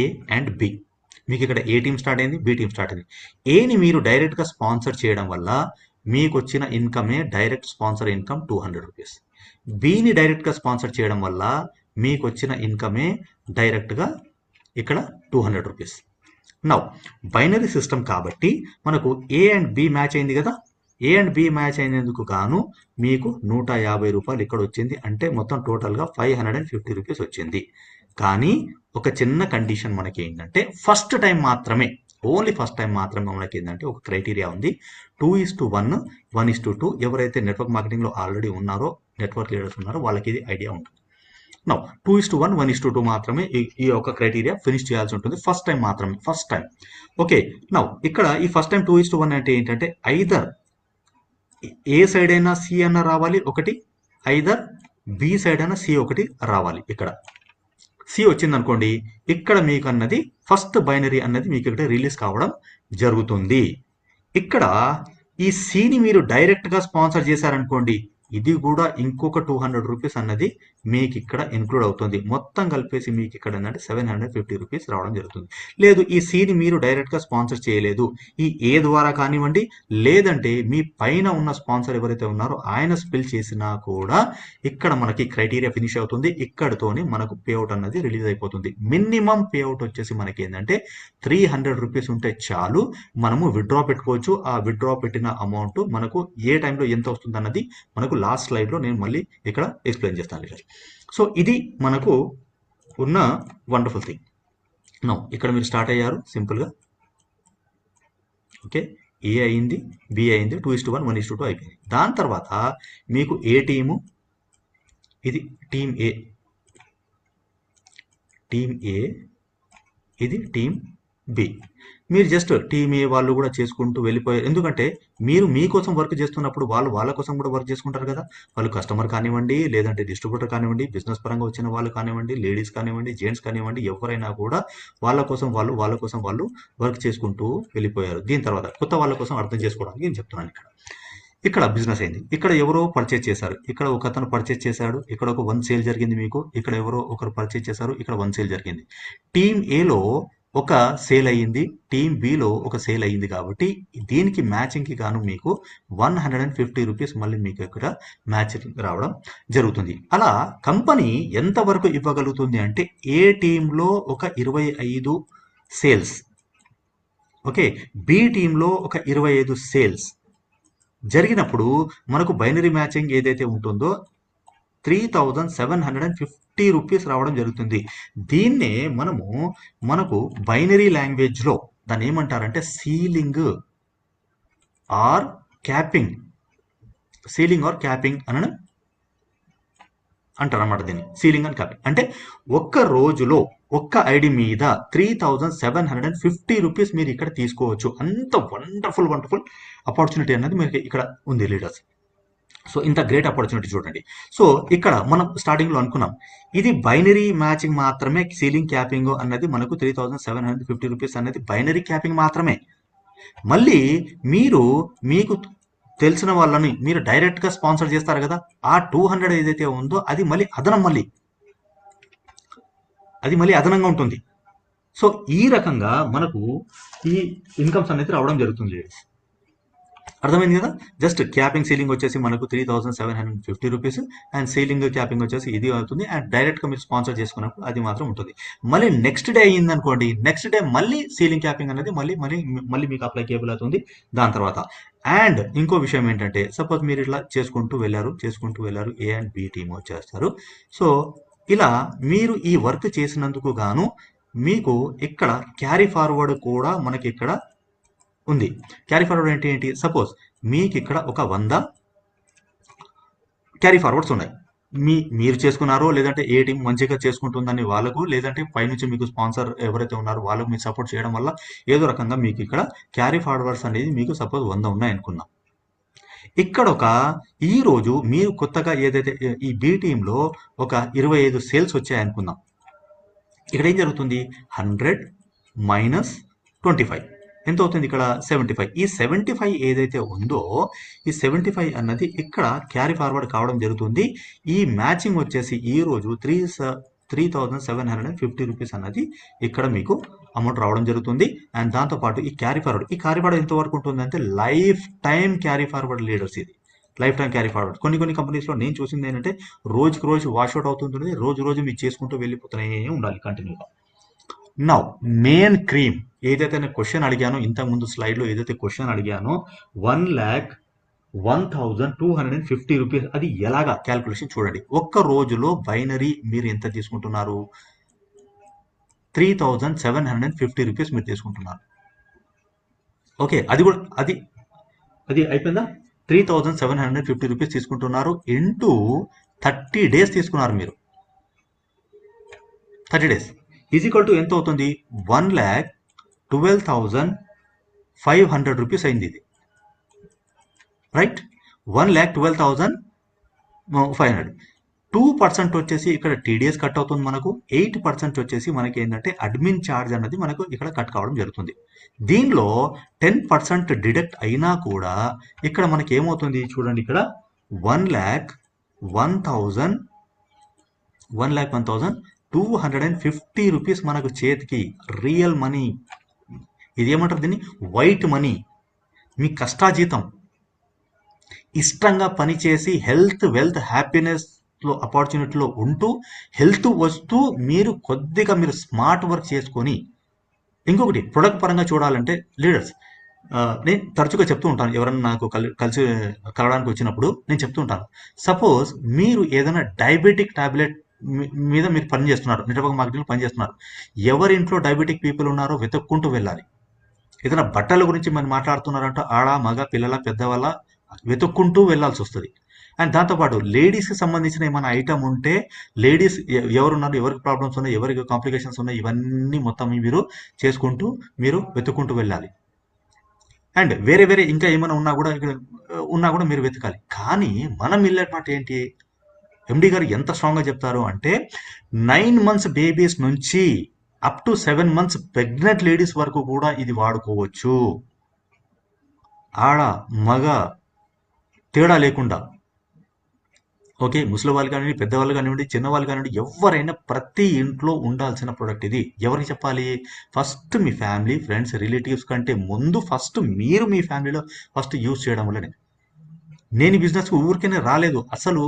ఏ అండ్ బి. మీకు ఇక్కడ ఏ టీం స్టార్ట్ అయింది, బి టీం స్టార్ట్ అయింది. ఏని మీరు డైరెక్ట్గా స్పాన్సర్ చేయడం వల్ల మీకు వచ్చిన ఇన్కమే డైరెక్ట్ స్పాన్సర్ ఇన్కమ్ 200 రూపీస్. బిని డైరెక్ట్గా స్పాన్సర్ చేయడం వల్ల మీకు వచ్చిన ఇన్కమే డైరెక్ట్గా ఇక్కడ 200 రూపీస్. నౌ బైనరీ సిస్టమ్ కాబట్టి మనకు ఏ అండ్ బి మ్యాచ్ అయింది కదా, ఏ అండ్ బి మ్యాచ్ అయినందుకు గాను మీకు 150 రూపాయలు ఇక్కడ వచ్చింది, అంటే మొత్తం టోటల్గా 550 రూపీస్ వచ్చింది. కానీ ఒక చిన్న కండిషన్ మనకి ఏంటంటే, ఫస్ట్ టైం మాత్రమే, ఓన్లీ ఫస్ట్ టైం మాత్రమే మనకి ఏంటంటే ఒక క్రైటీరియా ఉంది, 2:1, 1:2. ఎవరైతే నెట్వర్క్ మార్కెటింగ్లో ఆల్రెడీ ఉన్నారో, నెట్వర్క్ లీడర్స్ ఉన్నారో వాళ్ళకి ఇది ఐడియా ఉంటుంది. నౌ 2:1, 1:2 మాత్రమే ఈ యొక్క క్రైటీరియా ఫినిష్ చేయాల్సి ఉంటుంది, ఫస్ట్ టైం మాత్రమే, ఫస్ట్ టైం. ఓకే, నౌ ఇక్కడ ఈ ఫస్ట్ టైం 2:1 అంటే ఏంటంటే, ఐదర్ ఏ సైడ్ అయినా సి అన్న రావాలి ఒకటి, ఐదర్ బి సైడ్ అయినా సి ఒకటి రావాలి. ఇక్కడ సి వచ్చింది అనుకోండి, ఇక్కడ మీకు అన్నది ఫస్ట్ బైనరీ అన్నది మీకు ఇక్కడ రిలీజ్ కావడం జరుగుతుంది. ఇక్కడ ఈ సిని మీరు డైరెక్ట్గా స్పాన్సర్ చేశారనుకోండి, ఇది కూడా ఇంకొక 200 రూపీస్ అన్నది మీకు ఇక్కడ ఇన్క్లూడ్ అవుతుంది. మొత్తం కలిపేసి మీకు ఇక్కడ ఏంటంటే 750 రూపీస్ రావడం జరుగుతుంది. లేదు, ఈ సీని మీరు డైరెక్ట్గా స్పాన్సర్ చేయలేదు, ఈ ఏ ద్వారా కానివ్వండి, లేదంటే మీ పైన ఉన్న స్పాన్సర్ ఎవరైతే ఉన్నారో ఆయన స్పిల్ చేసినా కూడా ఇక్కడ మనకి క్రైటీరియా ఫినిష్ అవుతుంది. ఇక్కడతోనే మనకు పేఅవుట్ అన్నది రిలీజ్ అయిపోతుంది. మినిమం పేఅవుట్ వచ్చేసి మనకి ఏంటంటే 300 రూపీస్ ఉంటే చాలు, మనము విత్డ్రా పెట్టుకోవచ్చు. ఆ విత్డ్రా పెట్టిన అమౌంట్ మనకు ఏ టైంలో ఎంత వస్తుంది అన్నది మనకు లాస్ట్ స్లైడ్లో నేను మళ్ళీ ఇక్కడ ఎక్స్ప్లెయిన్ చేస్తాను. సో ఇది మనకు ఉన్న వండర్ఫుల్ థింగ్. నో ఇక్కడ మీరు స్టార్ట్ అయ్యారు సింపుల్గా, ఓకే, ఏ అయింది, బి అయింది, 2:1, 1:2 అయిపోయింది. దాని తర్వాత మీకు ఏ టీము, ఇది టీమ్ ఏ, ఇది టీమ్ బి. మీరు జస్ట్ టీమ్ ఏ వాళ్ళు కూడా చేసుకుంటూ వెళ్ళిపోయారు, ఎందుకంటే మీరు మీకోసం వర్క్ చేస్తున్నప్పుడు వాళ్ళు వాళ్ళ కోసం కూడా వర్క్ చేసుకుంటారు కదా. వాళ్ళు కస్టమర్ కానివ్వండి, లేదంటే డిస్ట్రిబ్యూటర్ కానివ్వండి, బిజినెస్ పరంగా వచ్చిన వాళ్ళు కానివ్వండి, లేడీస్ కానివ్వండి, జెంట్స్ కానివ్వండి, ఎవరైనా కూడా వాళ్ళ కోసం వాళ్ళు వర్క్ చేసుకుంటూ వెళ్ళిపోయారు. దీని తర్వాత కొత్త వాళ్ళ కోసం అర్థం చేసుకోవడానికి నేను చెప్తున్నాను. ఇక్కడ బిజినెస్ అయింది, ఇక్కడ ఎవరో పర్చేజ్ చేశారు, ఇక్కడ ఒక అతను పర్చేజ్ చేశాడు, ఇక్కడ ఒక 1 సేల్ జరిగింది మీకు, ఇక్కడ ఎవరో ఒకరు పర్చేజ్ చేశారు, ఇక్కడ 1 సేల్ జరిగింది. టీమ్ ఏలో ఒక సేల్ అయ్యింది, టీమ్ బిలో ఒక సేల్ అయ్యింది కాబట్టి దీనికి మ్యాచింగ్కి గాను మీకు 150 రూపీస్ మళ్ళీ మీకు ఇక్కడ మ్యాచింగ్ రావడం జరుగుతుంది. అలా కంపెనీ ఎంతవరకు ఇవ్వగలుగుతుంది అంటే ఏ టీంలో ఒక 25 సేల్స్, ఓకే, బి టీంలో ఒక 25 సేల్స్ జరిగినప్పుడు మనకు బైనరీ మ్యాచింగ్ ఏదైతే ఉంటుందో 3750 రూపీస్ రావడం జరుగుతుంది. దీన్నే మనకు బైనరీ లాంగ్వేజ్లో దాన్ని ఏమంటారంటే సీలింగ్ ఆర్ క్యాపింగ్ అని అంటారు అన్నమాట. దీన్ని సీలింగ్ అండ్ క్యాపింగ్ అంటే ఒక్క రోజులో ఒక్క ఐడి మీద 3750 రూపీస్ మీరు ఇక్కడ తీసుకోవచ్చు. అంత వండర్ఫుల్ ఆపర్చునిటీ అనేది మీకు ఇక్కడ ఉంది లీడర్స్. సో ఇంత గ్రేట్ ఆపర్చునిటీ చూడండి. సో ఇక్కడ మనం స్టార్టింగ్లో అనుకున్నాం ఇది బైనరీ మ్యాచింగ్ మాత్రమే. సీలింగ్ క్యాపింగ్ అన్నది మనకు 3750 రూపీస్ అనేది బైనరీ క్యాపింగ్ మాత్రమే. మళ్ళీ మీకు తెలిసిన వాళ్ళని మీరు డైరెక్ట్గా స్పాన్సర్ చేస్తారు కదా, ఆ 200 ఏదైతే ఉందో అది మళ్ళీ అదనంగా ఉంటుంది. సో ఈ రకంగా మనకు ఈ ఇన్కమ్స్ అనేది రావడం జరుగుతుంది లేడీస్. అర్థమైంది కదా. జస్ట్ క్యాపింగ్ సీలింగ్ వచ్చేసి మనకు 3750 రూపీస్ అండ్ సీలింగ్ క్యాపింగ్ వచ్చేసి ఇది అవుతుంది. అండ్ డైరెక్ట్గా మీరు స్పాన్సర్ చేసుకున్నప్పుడు అది మాత్రం ఉంటుంది. మళ్ళీ నెక్స్ట్ డే అయ్యింది అనుకోండి, నెక్స్ట్ డే మళ్ళీ సీలింగ్ క్యాపింగ్ అనేది మళ్ళీ మీకు అప్లై కేబుల్ అవుతుంది దాని తర్వాత. అండ్ ఇంకో విషయం ఏంటంటే సపోజ్ మీరు ఇట్లా చేసుకుంటూ వెళ్ళారు ఏ అండ్ బి టీమ్ వచ్చేస్తారు. సో ఇలా మీరు ఈ వర్క్ చేసినందుకు గాను మీకు ఇక్కడ క్యారీ ఫార్వర్డ్ కూడా మనకి ఇక్కడ ఉంది. క్యారీ ఫార్వర్డ్ ఏంటి? సపోజ్ మీకు ఇక్కడ ఒక 100 క్యారీ ఫార్వర్డ్స్ ఉన్నాయి. మీరు చేసుకున్నారో లేదంటే ఏ టీం మంచిగా చేసుకుంటుందని వాళ్ళకు, లేదంటే పైనుంచి మీకు స్పాన్సర్ ఎవరైతే ఉన్నారో వాళ్ళకు మీరు సపోర్ట్ చేయడం వల్ల ఏదో రకంగా మీకు ఇక్కడ క్యారీ ఫార్వర్డ్స్ అనేది మీకు సపోజ్ 100 ఉన్నాయి అనుకుందాం. ఇక్కడ ఈ రోజు మీరు కొత్తగా ఏదైతే ఈ బి టీంలో ఒక 25 సేల్స్ వచ్చాయి అనుకుందాం. ఇక్కడ ఏం జరుగుతుంది? 100 మైనస్ 25 ఎంత అవుతుంది? ఇక్కడ 75. ఈ 75 ఏదైతే ఉందో ఈ 75 అన్నది ఇక్కడ క్యారీ ఫార్వర్డ్ కావడం జరుగుతుంది. ఈ మ్యాచింగ్ వచ్చేసి ఈ రోజు 3750 రూపీస్ అన్నది ఇక్కడ మీకు అమౌంట్ రావడం జరుగుతుంది. అండ్ దాంతోపాటు ఈ క్యారీ ఫార్వర్డ్ ఎంతవరకు ఉంటుంది అంటే life time carry forward leaders. ఇది లైఫ్ టైం క్యారీ ఫార్వర్డ్. కొన్ని కంపెనీస్లో నేను చూసింది ఏంటంటే రోజుకి రోజు వాష్అవుట్ అవుతుంటుంది, రోజు మీరు చేసుకుంటూ వెళ్ళిపోతూనే ఉండాలి కంటిన్యూగా. నౌ మెయిన్ క్రీమ్ ఏదైతే నేను క్వశ్చన్ అడిగానో ఇంతకుముందు స్లైడ్లో ఏదైతే క్వశ్చన్ అడిగానో 1,01,250 రూపీస్ అది ఎలాగా క్యాల్కులేషన్ చూడండి. ఒక్క రోజులో బైనరీ మీరు ఎంత తీసుకుంటున్నారు? 3750 రూపీస్ మీరు తీసుకుంటున్నారు. ఓకే, అది కూడా అది అయిపోయిందా? 3750 రూపీస్ తీసుకుంటున్నారు ఇంటూ 30 డేస్ తీసుకున్నారు మీరు. 30 డేస్ ఈజ్ ఈక్వల్ టు ఎంత అవుతుంది? 1,12,500 రూపీస్ అయింది ఇది, రైట్? 1,12,500. 2% వచ్చేసి ఇక్కడ టీడీఎస్ కట్ అవుతుంది మనకు. 8% వచ్చేసి మనకి ఏంటంటే అడ్మిన్ ఛార్జ్ అన్నది మనకు ఇక్కడ కట్ కావడం జరుగుతుంది. దీనిలో 10% డిడక్ట్ అయినా కూడా ఇక్కడ మనకి ఏమవుతుంది చూడండి. ఇక్కడ 1,01,250 రూపీస్ మనకు చేతికి రియల్ మనీ. ఇది ఏమంటారు దీన్ని? White money. మీ కష్టాజీతం ఇష్టంగా పనిచేసి హెల్త్ వెల్త్ హ్యాపీనెస్లో ఆపర్చునిటీలో ఉంటూ హెల్త్ వస్తూ మీరు కొద్దిగా స్మార్ట్ వర్క్ చేసుకొని. ఇంకొకటి ప్రొడక్ట్ పరంగా చూడాలంటే లీడర్స్ నేను తరచుగా చెప్తూ ఉంటాను, ఎవరైనా నాకు కలవడానికి వచ్చినప్పుడు నేను చెప్తూ ఉంటాను. సపోజ్ మీరు ఏదైనా డయాబెటిక్ టాబ్లెట్ మీద మీరు పనిచేస్తున్నారు, నెట్వర్క్ మార్కెటింగ్ పనిచేస్తున్నారు. ఎవరి ఇంట్లో డయాబెటిక్ పీపుల్ ఉన్నారో వెతుక్కుంటూ వెళ్ళాలి. ఏదైనా బట్టల గురించి మనం మాట్లాడుతున్నారంటే ఆడ మగ పిల్లల పెద్దవాళ్ళ వెతుక్కుంటూ వెళ్ళాల్సి వస్తుంది. అండ్ దాంతోపాటు లేడీస్కి సంబంధించిన ఏమైనా ఐటమ్ ఉంటే లేడీస్ ఎవరున్నారు, ఎవరికి ప్రాబ్లమ్స్ ఉన్నాయి, ఎవరికి కాంప్లికేషన్స్ ఉన్నాయి, ఇవన్నీ మొత్తం మీరు చేసుకుంటూ మీరు వెతుక్కుంటూ వెళ్ళాలి. అండ్ వేరే ఇంకా ఏమైనా ఉన్నా కూడా మీరు వెతకాలి. కానీ మనం వెళ్ళేట ఏంటి? ఎండి గారు ఎంత స్ట్రాంగ్గా చెప్తారు అంటే 9 months బేబీస్ నుంచి up to 7 months pregnant ladies వరకు కూడా ఇది వాడుకోవచ్చు. ఆడ మగ తేడా లేకుండా ఓకే. ముసలి వాళ్ళు కానివ్వండి, పెద్దవాళ్ళు కానివ్వండి, చిన్నవాళ్ళు కానివ్వండి, ఎవరైనా ప్రతి ఇంట్లో ఉండాల్సిన ప్రొడక్ట్ ఇది. ఎవరికి చెప్పాలి? ఫస్ట్ మీ ఫ్యామిలీ, ఫ్రెండ్స్, రిలేటివ్స్ కంటే ముందు ఫస్ట్ మీరు మీ ఫ్యామిలీలో ఫస్ట్ యూజ్ చేయడం వల్లనే. నేను ఈ బిజినెస్‌కి ఊరికేనే రాలేదు. అసలు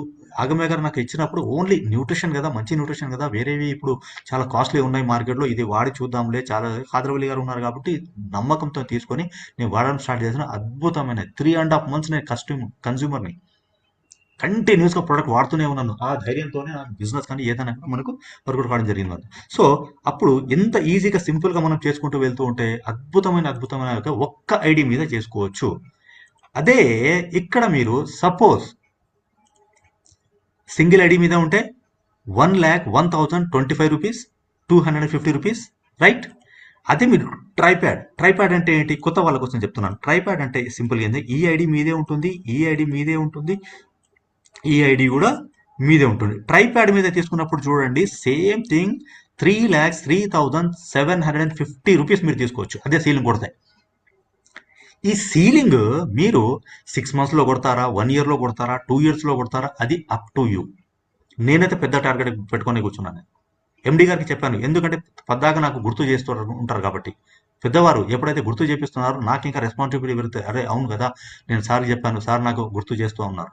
ఆగమయ్య గారు నాకు ఇచ్చినప్పుడు ఓన్లీ న్యూట్రిషన్ కదా! మంచి న్యూట్రిషన్ కదా! వేరేవి ఇప్పుడు చాలా కాస్ట్‌లీ ఉన్నాయి మార్కెట్‌లో. ఇది వాడి చూద్దాంలే. చాలా ఖాదరవల్లి గారు ఉన్నారు కాబట్టి నమ్మకంతో తీసుకొని నేను వాడడం స్టార్ట్ చేశాను. అద్భుతమైన 3 ½ మంత్స్ నేను కన్స్యూమర్‌ని. కంటిన్యూస్‌గా ప్రొడక్ట్ వాడుతూనే ఉన్నాను. ఆ ధైర్యంతోనే నాకు బిజినెస్ కానీ ఏదైనా కూడా మనకు వర్కౌట్ కావడం జరిగింది. సో, అప్పుడు ఎంత ఈజీగా సింపుల్‌గా మనం చేసుకుంటూ వెళ్తూ ఉంటే అద్భుతమైన ఒక్క ఐడీ మీద చేసుకోవచ్చు. అదే ఇక్కడ మీరు సపోజ్ సింగిల్ ఐడి మీద ఉంటే 1,01,025 రూపీస్, 250 రూపీస్, రైట్? అదే మీరు ట్రైప్యాడ్ అంటే ఏంటి? కొత్త వాళ్ళ కోసం చెప్తున్నాను. ట్రైప్యాడ్ అంటే సింపుల్గా ఏంది, ఈ ఐడి మీదే ఉంటుంది, ఈ ఐడి మీదే ఉంటుంది, ఈ ఐడి కూడా మీదే ఉంటుంది. ట్రైప్యాడ్ మీద తీసుకున్నప్పుడు చూడండి, సేమ్ థింగ్ 3,03,750 రూపీస్ మీరు తీసుకోవచ్చు. అదే సీలింగ్ కొడతాయి. ఈ సీలింగ్ మీరు 6 మంత్స్లో కొడతారా, 1 ఇయర్లో కొడతారా, 2 ఇయర్స్లో కొడతారా, అది అప్ టు యూ. నేనైతే పెద్ద టార్గెట్ పెట్టుకొని కూర్చున్నాను. ఎండి గారికి చెప్పాను, ఎందుకంటే పద్దాక నాకు గుర్తు చేస్తూ ఉంటారు కాబట్టి. పెద్దవారు ఎప్పుడైతే గుర్తు చేపిస్తున్నారో నాకు ఇంకా రెస్పాన్సిబిలిటీ పెరిగితే, అరే అవును కదా, నేను సార్ చెప్పాను, సార్ నాకు గుర్తు చేస్తూ ఉన్నారు.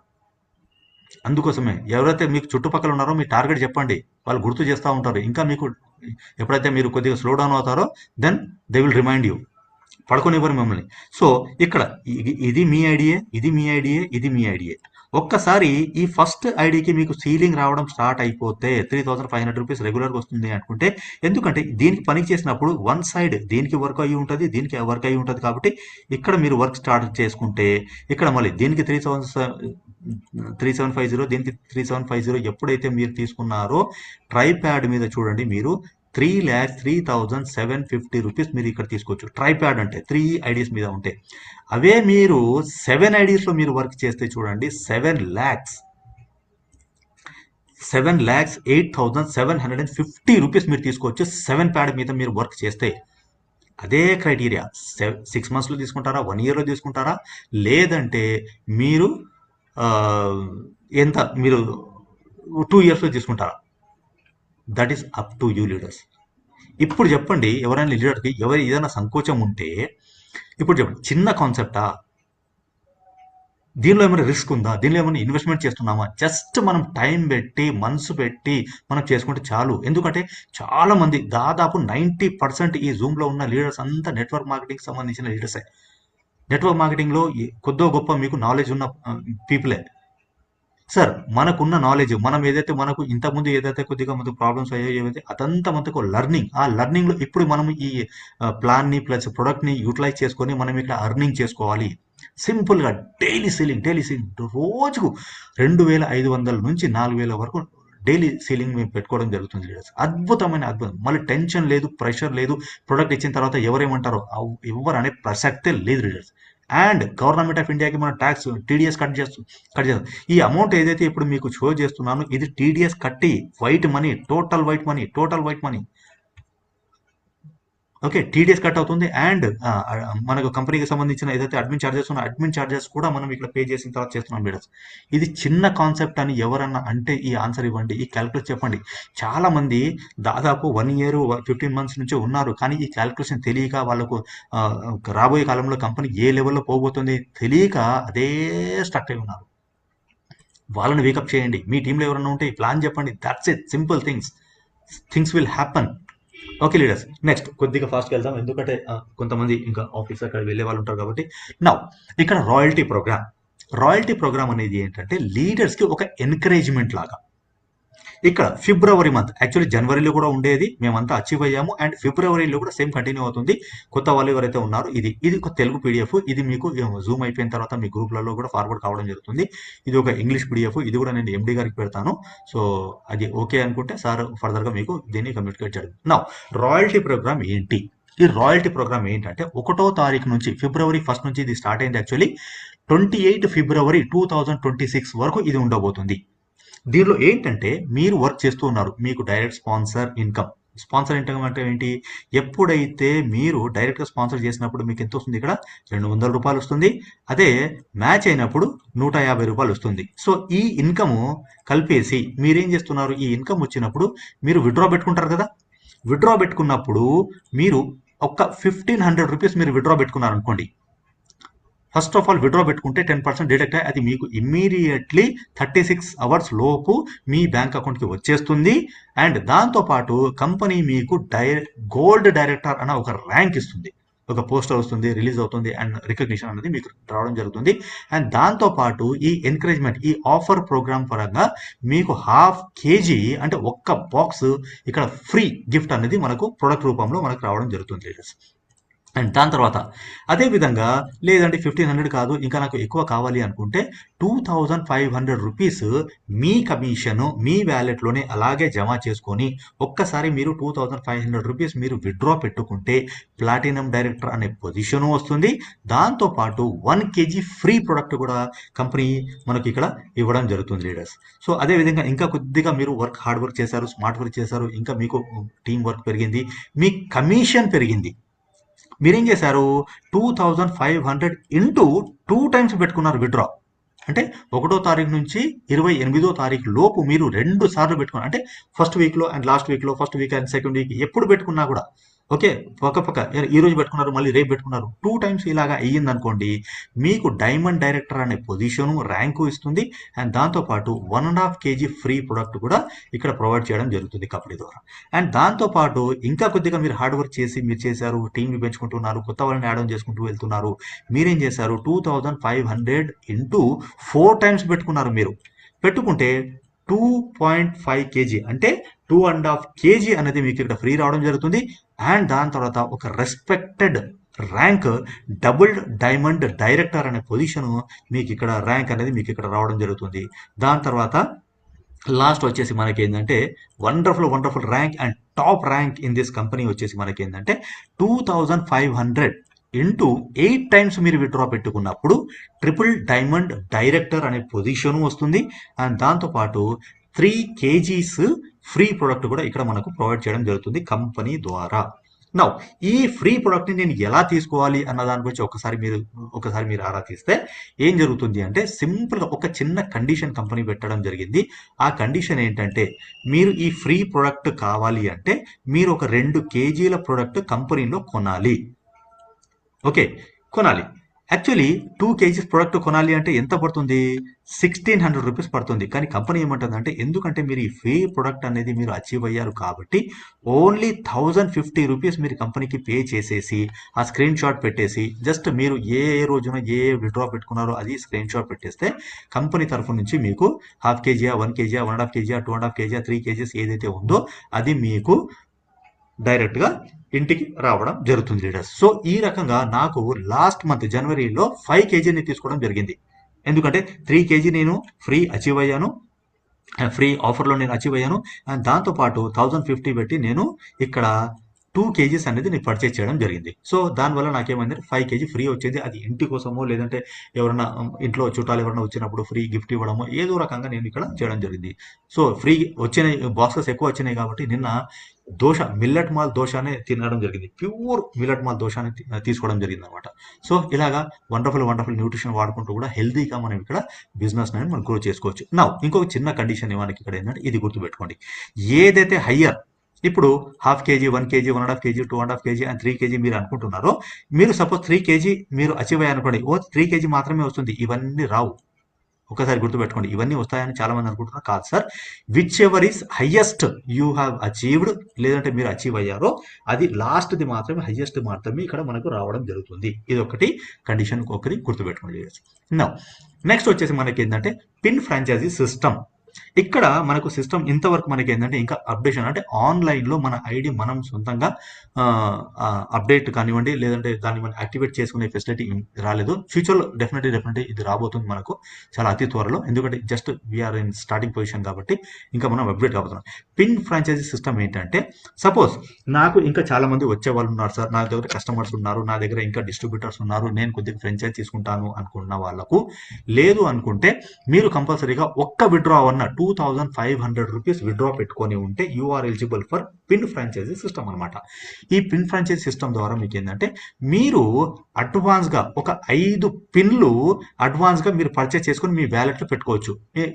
అందుకోసమే ఎవరైతే మీకు చుట్టుపక్కల ఉన్నారో మీ టార్గెట్ చెప్పండి, వాళ్ళు గుర్తు చేస్తూ ఉంటారు. ఇంకా మీకు ఎప్పుడైతే మీరు కొద్దిగా స్లో డౌన్ అవుతారో then they will remind you. పడుకోనివ్వరు మిమ్మల్ని. సో ఇక్కడ ఇది మీ ఐడియే, ఇది మీ ఐడియే, ఇది మీ ఐడియే. ఒక్కసారి ఈ ఫస్ట్ ఐడికి మీకు సీలింగ్ రావడం స్టార్ట్ అయిపోతే 3,500 రూపీస్ రెగ్యులర్గా వస్తుంది అనుకుంటే, ఎందుకంటే దీనికి పని చేసినప్పుడు వన్ సైడ్ దీనికి వర్క్ అయ్యి ఉంటుంది, దీనికి వర్క్ అయ్యి ఉంటుంది కాబట్టి ఇక్కడ మీరు వర్క్ స్టార్ట్ చేసుకుంటే ఇక్కడ మళ్ళీ దీనికి 3750, దీనికి 3750 ఎప్పుడైతే మీరు తీసుకున్నారో ట్రైప్యాడ్ మీద చూడండి, మీరు 3,03,750 రూపీస్ మీరు ఇక్కడ తీసుకోవచ్చు. ట్రైప్యాడ్ అంటే 3 ఐడీస్ మీద ఉంటే. అవే మీరు 7 ఐడీస్లో మీరు వర్క్ చేస్తే చూడండి, 7,08,750 రూపీస్ మీరు తీసుకోవచ్చు. 7 ప్యాడ్ మీద మీరు వర్క్ చేస్తే. అదే క్రైటీరియా 6 మంత్స్లో తీసుకుంటారా, 1 ఇయర్లో తీసుకుంటారా, లేదంటే మీరు ఎంత మీరు 2 ఇయర్స్లో తీసుకుంటారా, that is up to you leaders. ఇప్పుడు చెప్పండి, ఎవరైనా లీడర్కి ఏదైనా సంకోచం ఉంటే ఇప్పుడు చెప్పండి, చిన్న కాన్సెప్టా, దీనిలో ఏమైనా రిస్క్ ఉందా, దీనిలో ఏమైనా ఇన్వెస్ట్మెంట్ చేస్తున్నామా, జస్ట్ మనం టైం పెట్టి మనసు పెట్టి మనం చేసుకుంటే చాలు. ఎందుకంటే చాలా మంది దాదాపు 90% ఈ జూమ్లో ఉన్న లీడర్స్ అంతా నెట్వర్క్ మార్కెటింగ్ సంబంధించిన లీడర్సే. నెట్వర్క్ మార్కెటింగ్లో కొద్దో గొప్ప మీకు నాలెడ్జ్ ఉన్న పీపులే. సార్, మనకున్న నాలెడ్జ్, మనం ఏదైతే మనకు ఇంతకుముందు ఏదైతే కొద్దిగా మనకు ప్రాబ్లమ్స్ అయ్యాయో ఏవైతే అదంతా మనకు లర్నింగ్. ఆ లర్నింగ్లో ఇప్పుడు మనం ఈ ప్లాన్ని ప్లస్ ప్రొడక్ట్ని యూటిలైజ్ చేసుకొని మనం ఇక్కడ అర్నింగ్ చేసుకోవాలి. సింపుల్గా డైలీ సీలింగ్ రోజుకు 2,500 నుంచి 4,000 వరకు డైలీ సీలింగ్ మేము పెట్టుకోవడం జరుగుతుంది లీడర్స్. అద్భుతం. మళ్ళీ టెన్షన్ లేదు, ప్రెషర్ లేదు. ప్రొడక్ట్ ఇచ్చిన తర్వాత ఎవరేమంటారో ఎవరు అనే ప్రసక్తే లేదు లీడర్స్. అండ్ గవర్నమెంట్ ఆఫ్ ఇండియాకి మన ట్యాక్స్ టీడీఎస్ కట్ చేస్తాం. ఈ అమౌంట్ ఏదైతే ఇప్పుడు మీకు షో చేస్తున్నానో ఇది టీడీఎస్ కట్టి total white money. Okay, TDS cut అవుతుంది. అండ్ మనకు కంపెనీకి సంబంధించిన ఏదైతే అడ్మిన్ ఛార్జెస్ ఉన్నాయో అడ్మిన్ ఛార్జెస్ కూడా మనం ఇక్కడ పే చేసిన తర్వాత చేస్తున్నాం లీడర్స్. ఇది చిన్న కాన్సెప్ట్ అని ఎవరన్నా అంటే ఈ ఆన్సర్ ఇవ్వండి, ఈ క్యాలిక్యులేషన్ చెప్పండి. చాలా మంది దాదాపు 1 ఇయర్ 15 మంత్స్ నుంచి ఉన్నారు, కానీ ఈ క్యాలిక్యులేషన్ తెలియక వాళ్ళకు రాబోయే కాలంలో కంపెనీ ఏ లెవెల్లో పోబోతుంది తెలియక అదే స్టక్ అయి ఉన్నారు. వాళ్ళని వేకప్ చేయండి. మీ టీంలో ఎవరైనా ఉంటే ఈ ప్లాన్ చెప్పండి. That's it, simple things will happen. Okay leaders, next కొద్దిగా ఫాస్ట్గా వెళ్దాం, ఎందుకంటే కొంతమంది ఇంకా ఆఫీస్ అక్కడ వెళ్ళే వాళ్ళు ఉంటారు కాబట్టి. నౌ ఇక్కడ రాయల్టీ ప్రోగ్రామ్ అనేది ఏంటంటే లీడర్స్కి ఒక ఎన్కరేజ్మెంట్ లాగా. ఇక్కడ ఫిబ్రవరి మంత్, యాక్చువల్లీ జనవరిలో కూడా ఉండేది, మేమంతా అచీవ్ అయ్యాము. అండ్ ఫిబ్రవరిలో కూడా సేమ్ కంటిన్యూ అవుతుంది. కొత్త వాళ్ళు ఎవరైతే ఉన్నారో ఇది ఒక తెలుగు పీడిఎఫ్, ఇది మీకు జూమ్ అయిపోయిన తర్వాత మీ గ్రూప్లలో కూడా ఫార్వర్డ్ కావడం జరుగుతుంది. ఇది ఒక ఇంగ్లీష్ పీడిఎఫ్, ఇది కూడా నేను ఎండి గారికి పెడతాను. సో అది ఓకే అనుకుంటే సార్ ఫర్దర్గా మీకు దీన్ని కమ్యూనికేట్ చేయడం. నా రాయల్టీ ప్రోగ్రామ్ ఏంటి? ఈ రాయల్టీ ప్రోగ్రామ్ ఏంటంటే 1వ తారీఖు నుంచి, ఫిబ్రవరి 1 నుంచి ఇది స్టార్ట్ అయింది. యాక్చువల్లీ 28 ఫిబ్రవరి 2026 వరకు ఇది ఉండబోతుంది. దీనిలో ఏంటంటే మీరు వర్క్ చేస్తూ ఉన్నారు, మీకు direct sponsor income sponsor income అంటే ఏంటి? ఎప్పుడైతే మీరు డైరెక్ట్గా స్పాన్సర్ చేసినప్పుడు మీకు ఎంత వస్తుంది? ఇక్కడ 200 రూపాయలు వస్తుంది. అదే మ్యాచ్ అయినప్పుడు 150 రూపాయలు వస్తుంది. సో ఈ ఇన్కమ్ కలిపేసి మీరేం చేస్తున్నారు? ఈ ఇన్కమ్ వచ్చినప్పుడు మీరు విత్డ్రా పెట్టుకుంటారు కదా. విత్డ్రా పెట్టుకున్నప్పుడు మీరు ఒక 1500 రూపీస్ మీరు విత్డ్రా పెట్టుకున్నారు అనుకోండి. ఫస్ట్ ఆఫ్ ఆల్ విత్డ్రా పెట్టుకుంటే 10% డిడక్ట్ అయ్యి అది మీకు ఇమ్మీడియట్లీ 36 అవర్స్ లోపు మీ బ్యాంక్ అకౌంట్కి వచ్చేస్తుంది. అండ్ దాంతోపాటు కంపెనీ మీకు గోల్డ్ డైరెక్టర్ అన్న ఒక ర్యాంక్ ఇస్తుంది, ఒక పోస్టర్ వస్తుంది, రిలీజ్ అవుతుంది అండ్ రికగ్నిషన్ అనేది మీకు రావడం జరుగుతుంది. అండ్ దాంతోపాటు ఈ ఎంకరేజ్మెంట్, ఈ ఆఫర్ ప్రోగ్రామ్ పరంగా మీకు 1/2 kg అంటే ఒక్క బాక్స్ ఇక్కడ ఫ్రీ గిఫ్ట్ అనేది మనకు ప్రొడక్ట్ రూపంలో మనకు రావడం జరుగుతుంది. అండ్ దాని తర్వాత అదేవిధంగా లేదంటే 1500 కాదు, ఇంకా నాకు ఎక్కువ కావాలి అనుకుంటే 2500 రూపీస్ మీ కమిషన్ మీ వ్యాలెట్లోనే అలాగే జమ చేసుకొని ఒక్కసారి మీరు 2500 రూపీస్ మీరు విత్డ్రా పెట్టుకుంటే ప్లాటినం డైరెక్టర్ అనే పొజిషన్ వస్తుంది. దాంతోపాటు 1 kg ఫ్రీ ప్రొడక్ట్ కూడా కంపెనీ మనకి ఇక్కడ ఇవ్వడం జరుగుతుంది లీడర్స్. సో అదేవిధంగా ఇంకా కొద్దిగా మీరు హార్డ్ వర్క్ చేశారు, స్మార్ట్ వర్క్ చేశారు, ఇంకా మీకు టీం వర్క్ పెరిగింది, మీ కమిషన్ పెరిగింది. మీరేం చేశారు? 2500 ఇంటూ 2 టైమ్స్ పెట్టుకున్నారు విత్డ్రా. అంటే 1వ తారీఖు నుంచి 28వ తారీఖు లోపు మీరు 2 సార్లు పెట్టుకున్నారు. అంటే ఫస్ట్ వీక్లో అండ్ లాస్ట్ వీక్లో, first week and second week ఎప్పుడు పెట్టుకున్నా కూడా ఓకే, పక్క ఈ రోజు పెట్టుకున్నారు, మళ్ళీ రేపు పెట్టుకున్నారు, 2 టైమ్స్ ఇలాగా అయ్యింది అనుకోండి, మీకు డైమండ్ డైరెక్టర్ అనే పొజిషను ర్యాంకు ఇస్తుంది. అండ్ దాంతోపాటు 1.5 kg ఫ్రీ ప్రొడక్ట్ కూడా ఇక్కడ ప్రొవైడ్ చేయడం జరుగుతుంది కంపెనీ ద్వారా. అండ్ దాంతోపాటు ఇంకా కొద్దిగా మీరు హార్డ్ వర్క్ చేసి మీరు చేశారు, టీంని పెంచుకుంటున్నారు, కొత్త వాళ్ళని యాడ్ ఆన్ చేసుకుంటూ వెళ్తున్నారు. మీరేం చేశారు? 2500 ఇంటూ 4 టైమ్స్ పెట్టుకున్నారు. మీరు పెట్టుకుంటే 2.5 kg అంటే 2.5 kg అనేది మీకు ఇక్కడ ఫ్రీ రావడం జరుగుతుంది. అండ్ దాని తర్వాత ఒక respected rank double diamond director అనే పొజిషన్ మీకు ఇక్కడ ర్యాంక్ అనేది మీకు ఇక్కడ రావడం జరుగుతుంది. దాని తర్వాత లాస్ట్ వచ్చేసి మనకి ఏంటంటే wonderful rank and top rank in this company వచ్చేసి మనకి ఏంటంటే 2500 ఇంటూ 8 టైమ్స్ మీరు విత్డ్రా పెట్టుకున్నప్పుడు ట్రిపుల్ డైమండ్ డైరెక్టర్ అనే పొజిషన్ వస్తుంది. అండ్ దాంతోపాటు 3 kgs ఫ్రీ ప్రొడక్ట్ కూడా ఇక్కడ మనకు ప్రొవైడ్ చేయడం జరుగుతుంది కంపెనీ ద్వారా. నౌ ఈ ఫ్రీ ప్రొడక్ట్ని నేను ఎలా తీసుకోవాలి అన్న దాని గురించి ఒకసారి మీరు ఆరా తీస్తే ఏం జరుగుతుంది అంటే సింపుల్గా ఒక చిన్న కండిషన్ కంపెనీ పెట్టడం జరిగింది. ఆ కండిషన్ ఏంటంటే మీరు ఈ ఫ్రీ ప్రొడక్ట్ కావాలి అంటే మీరు ఒక 2 kgల ప్రొడక్ట్ కంపెనీలో కొనాలి. ఓకే, కొనాలి. యాక్చువల్లీ 2 kgs ప్రొడక్ట్ కొనాలి అంటే ఎంత పడుతుంది? 1600 రూపీస్ పడుతుంది. కానీ కంపెనీ ఏమంటుందంటే ఎందుకంటే మీరు ఈ ఫ్రీ ప్రొడక్ట్ అనేది మీరు అచీవ్ అయ్యారు కాబట్టి ఓన్లీ 1050 రూపీస్ మీరు కంపెనీకి పే చేసేసి ఆ స్క్రీన్ షాట్ పెట్టేసి జస్ట్ మీరు ఏ రోజున ఏ విత్డ్రా పెట్టుకున్నారో అది స్క్రీన్ షాట్ పెట్టేస్తే కంపెనీ తరఫు నుంచి మీకు 1/2 kg, 1 kg, 1.5 kg, 2.5 kg, 3 kgs ఏదైతే ఉందో అది మీకు డైరెక్ట్గా ఇంటికి రావడం జరుగుతుంది లీడర్స్. సో ఈ రకంగా నాకు లాస్ట్ మంత్ జనవరిలో 5 kgని తీసుకోవడం జరిగింది. ఎందుకంటే 3 kg నేను ఫ్రీ అచీవ్ అయ్యాను, ఫ్రీ ఆఫర్లో నేను అచీవ్ అయ్యాను. అండ్ దాంతోపాటు 1050 పెట్టి నేను ఇక్కడ 2 kgs అనేది నేను పర్చేజ్ చేయడం జరిగింది. సో దానివల్ల నాకేమైందంటే 5 kg ఫ్రీ వచ్చేది. అది ఇంటి కోసమో లేదంటే ఎవరైనా ఇంట్లో చుట్టాలు ఎవరైనా వచ్చినప్పుడు ఫ్రీ గిఫ్ట్ ఇవ్వడమో ఏదో రకంగా నేను ఇక్కడ చేయడం జరిగింది. సో ఫ్రీ వచ్చినాయి, బాక్సెస్ ఎక్కువ వచ్చినాయి కాబట్టి నిన్న మిల్లెట్ మాల్ దోశనే తినడం జరిగింది. ప్యూర్ మిల్లెట్ మాల్ దోశని తీసుకోవడం జరిగింది అనమాట. సో ఇలాగా వండర్ఫుల్ న్యూట్రిషన్ వాడుకుంటూ కూడా హెల్తీగా మనం ఇక్కడ బిజినెస్ అనేది మనం గ్రో చేసుకోవచ్చు. నా ఇంకొక చిన్న కండిషన్ మనకి ఇక్కడ ఏంటంటే ఇది గుర్తుపెట్టుకోండి, ఏదైతే హయ్యర్ ఇప్పుడు 1/2 kg, 1 kg, 1.5 kg, 2.5 kg and 3 kg మీరు అనుకుంటున్నారో, మీరు సపోజ్ 3 kg మీరు అచీవ్ అయ్యారనుకోండి, 3 kg మాత్రమే వస్తుంది, ఇవన్నీ రావు. ఒకసారి గుర్తుపెట్టుకోండి, ఇవన్నీ వస్తాయని చాలా మంది అనుకుంటున్నారు. కాదు sir, which ever is highest you have achieved, లేదంటే మీరు అచీవ్ అయ్యారో అది లాస్ట్ది మాత్రమే, హైయెస్ట్ మాత్రమే ఇక్కడ మనకు రావడం జరుగుతుంది. ఇది ఒకటి కండిషన్ ఒకటి గుర్తుపెట్టుకోండి. నెక్స్ట్ వచ్చేసి మనకి ఏంటంటే పిన్ ఫ్రాంచైజీ సిస్టమ్. ఇక్కడ మనకు సిస్టమ్ ఇంతవరకు మనకి ఏంటంటే ఇంకా అప్డేషన్ అంటే ఆన్లైన్లో మన ఐడి మనం సొంతంగా అప్డేట్ కానివ్వండి, లేదంటే దాన్ని మనం యాక్టివేట్ చేసుకునే ఫెసిలిటీ రాలేదు. ఫ్యూచర్లో డెఫినెట్లీ ఇది రాబోతుంది మనకు చాలా అతి త్వరలో. ఎందుకంటే just we are in starting position కాబట్టి ఇంకా మనం అప్డేట్ కాబోతున్నాం. పిన్ ఫ్రాంచైజీ సిస్టమ్ ఏంటంటే సపోజ్ నాకు ఇంకా చాలా మంది వచ్చే వాళ్ళు ఉన్నారు సార్, నా దగ్గర కస్టమర్స్ ఉన్నారు, నా దగ్గర ఇంకా డిస్ట్రిబ్యూటర్స్ ఉన్నారు, నేను కొద్దిగా ఫ్రాంచైజ్ తీసుకుంటాను అనుకున్న వాళ్ళకు, లేదు అనుకుంటే మీరు కంపల్సరీగా ఒక్క విత్డ్రా అన్న ₹2,500 విత్డ్రా పెట్టుకొని ఉంటే you are eligible for pin franchisee system అనమాట. ఈ పిన్ ఫ్రాంచైజీ సిస్టమ్ ద్వారా మీకు ఏంటంటే మీరు అడ్వాన్స్గా ఒక 5 పిన్లు అడ్వాన్స్గా మీరు పర్చేస్ చేసుకొని మీ వ్యాలెట్లో పెట్టుకోవచ్చు.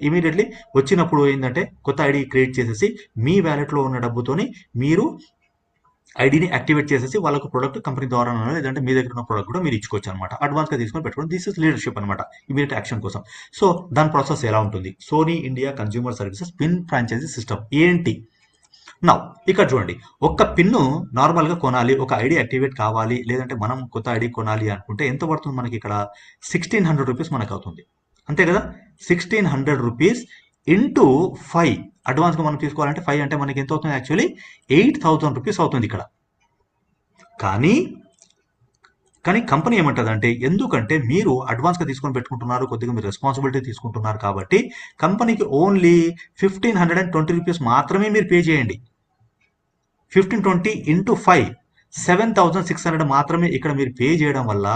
ఇమీడియట్లీ వచ్చినప్పుడు ఏంటంటే కొత్త ఐడి క్రియేట్ చేసేసి మీ వ్యాలెట్లో ఉన్న డబ్బుతోని మీరు ఐడిని యాక్టివేట్ చేసేసి వాళ్ళకు ప్రొడక్ట్ కంపెనీ ద్వారా లేదంటే మీ దగ్గర ఉన్న ప్రొడక్ట్ కూడా మీరు ఇచ్చుకోవచ్చు అనమాట. అడ్వాన్స్గా తీసుకొని పెట్టుకోండి. దిస్ ఇస్ లీడర్షిప్ అనమాట, ఇమీడియట్ యాక్షన్ కోసం. సో దాని ప్రాసెస్ ఎలా ఉంటుంది? Sony India consumer services pin franchisee system ఏంటి? నౌ ఇక్కడ చూడండి, ఒక్క పిన్ను నార్మల్గా కొనాలి, ఒక ఐడి యాక్టివేట్ కావాలి, లేదంటే మనం కొత్త ఐడి కొనాలి అనుకుంటే ఎంత పడుతుంది మనకి? ఇక్కడ ₹1,600 మనకు అవుతుంది, అంతే కదా. ₹1,600 ఇంటూ 5 అడ్వాన్స్గా మనం తీసుకోవాలంటే 5 అంటే మనకి ఎంత అవుతుంది? యాక్చువల్లీ ₹8,000 అవుతుంది ఇక్కడ. కానీ కంపెనీ ఏమంటుందంటే, ఎందుకంటే మీరు అడ్వాన్స్గా తీసుకొని పెట్టుకుంటున్నారు, కొద్దిగా మీరు రెస్పాన్సిబిలిటీ తీసుకుంటున్నారు కాబట్టి కంపెనీకి ఓన్లీ ₹1,520 మాత్రమే మీరు పే చేయండి. 1520 ఇంటూ 5 7,600 మాత్రమే ఇక్కడ మీరు పే చేయడం వల్ల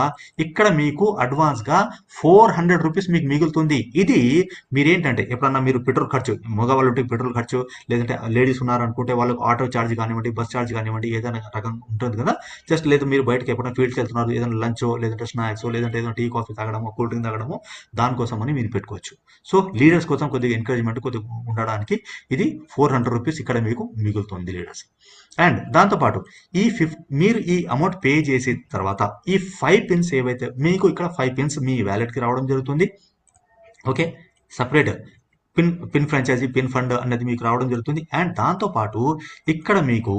ఇక్కడ మీకు అడ్వాన్స్గా ₹400 మీకు మిగులుతుంది. ఇది మీరేంటంటే ఎప్పుడన్నా మీరు పెట్రోల్ ఖర్చు, మగవాళ్ళు ఉంటే పెట్రోల్ ఖర్చు, లేదంటే లేడీస్ ఉన్నారనుకుంటే వాళ్ళకి ఆటో ఛార్జ్ కానివ్వండి, బస్ ఛార్జ్ కానివ్వండి, ఏదైనా రకం ఉంటుంది కదా. జస్ట్ లేదు మీరు బయటకి ఎప్పుడైనా ఫీల్డ్కి వెళ్తున్నారు, ఏదైనా లంచో, లేదంటే స్నాక్స్, లేదంటే ఏదైనా టీ కాఫీ తాగడమో, కూల్ డ్రింక్ తాగడమో, దానికోసం అని మీరు పెట్టుకోవచ్చు. సో లీడర్స్ కోసం కొద్దిగా ఎంకరేజ్మెంట్ కొద్దిగా ఉండడానికి ఇది ₹400 ఇక్కడ మీకు మిగులుతుంది లీడర్స్. అండ్ దాంతోపాటు మీరు ఈ అమౌంట్ పే చేసిన తర్వాత ఈ 5 పిన్స్ ఏవైతే మీకు ఇక్కడ 5 పిన్స్ మీ వ్యాలెట్కి రావడం జరుగుతుంది. Okay, separate pin franchisee pin fund అనేది మీకు రావడం జరుగుతుంది. అండ్ దాంతోపాటు ఇక్కడ మీకు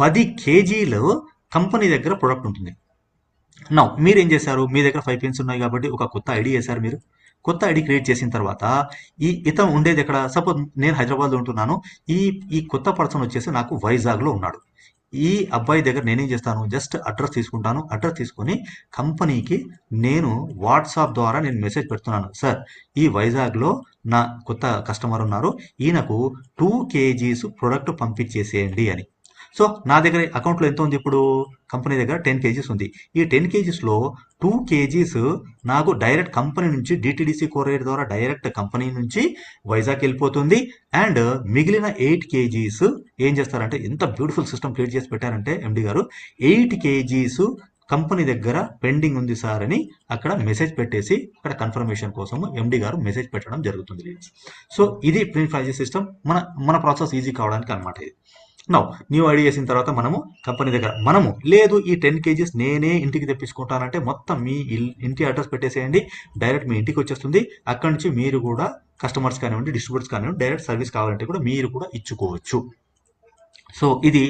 10 కేజీలు కంపెనీ దగ్గర ప్రొడక్ట్ ఉంటుంది. నౌ మీరు ఏం చేశారు? మీ దగ్గర 5 పిన్స్ ఉన్నాయి కాబట్టి ఒక కొత్త ఐడి వేశారు. మీరు కొత్త ఐడి క్రియేట్ చేసిన తర్వాత ఇతను ఉండేది ఎక్కడ? సపోజ్ నేను హైదరాబాద్లో ఉంటున్నాను, ఈ కొత్త పర్సన్ వచ్చేసి నాకు వైజాగ్లో ఉన్నాడు. ఈ అబ్బాయి దగ్గర నేనేం చేస్తాను? జస్ట్ అడ్రస్ తీసుకుంటాను. అడ్రస్ తీసుకొని కంపెనీకి నేను వాట్సాప్ ద్వారా నేను మెసేజ్ పెడుతున్నాను, సార్ ఈ వైజాగ్లో నా కొత్త కస్టమర్ ఉన్నారు, ఈయనకు 2 కేజీస్ ప్రొడక్ట్ పంపించేసేయండి అని. సో నా దగ్గర అకౌంట్లో ఎంత ఉంది? ఇప్పుడు కంపెనీ దగ్గర 10 కేజీస్ ఉంది. ఈ 10 కేజీస్లో 2 కేజీస్ నాకు డైరెక్ట్ కంపెనీ నుంచి డిటిడిసి కొరియర్ ద్వారా డైరెక్ట్ కంపెనీ నుంచి వైజాగ్ వెళ్ళిపోతుంది. అండ్ మిగిలిన 8 కేజీస్ ఏం చేస్తారంటే, ఎంత బ్యూటిఫుల్ సిస్టమ్ క్రియేట్ చేసి పెట్టారంటే ఎండి గారు, 8 కేజీస్ కంపెనీ దగ్గర పెండింగ్ ఉంది సార్ అని అక్కడ మెసేజ్ పెట్టేసి అక్కడ కన్ఫర్మేషన్ కోసం ఎండి గారు మెసేజ్ పెట్టడం జరుగుతుంది. సో ఇది ప్రీ ఫ్రాంచైజీ సిస్టమ్. మన ప్రాసెస్ ఈజీ కావడానికి అనమాట ఇది. నౌ న్యూ ఐడి చేసిన తర్వాత మనము కంపెనీ దగ్గర లేదు ఈ 10 కేజీస్ నేనే ఇంటికి తెప్పించుకుంటానంటే మొత్తం మీ ఇంటి అడ్రస్ పెట్టేసేయండి, డైరెక్ట్ మీ ఇంటికి వచ్చేస్తుంది. అక్కడి నుంచి మీరు కూడా కస్టమర్స్ కానివ్వండి, డిస్ట్రిబ్యూటర్స్ కానివ్వండి, డైరెక్ట్ సర్వీస్ కావాలంటే కూడా మీరు కూడా ఇచ్చుకోవచ్చు. సో ఇది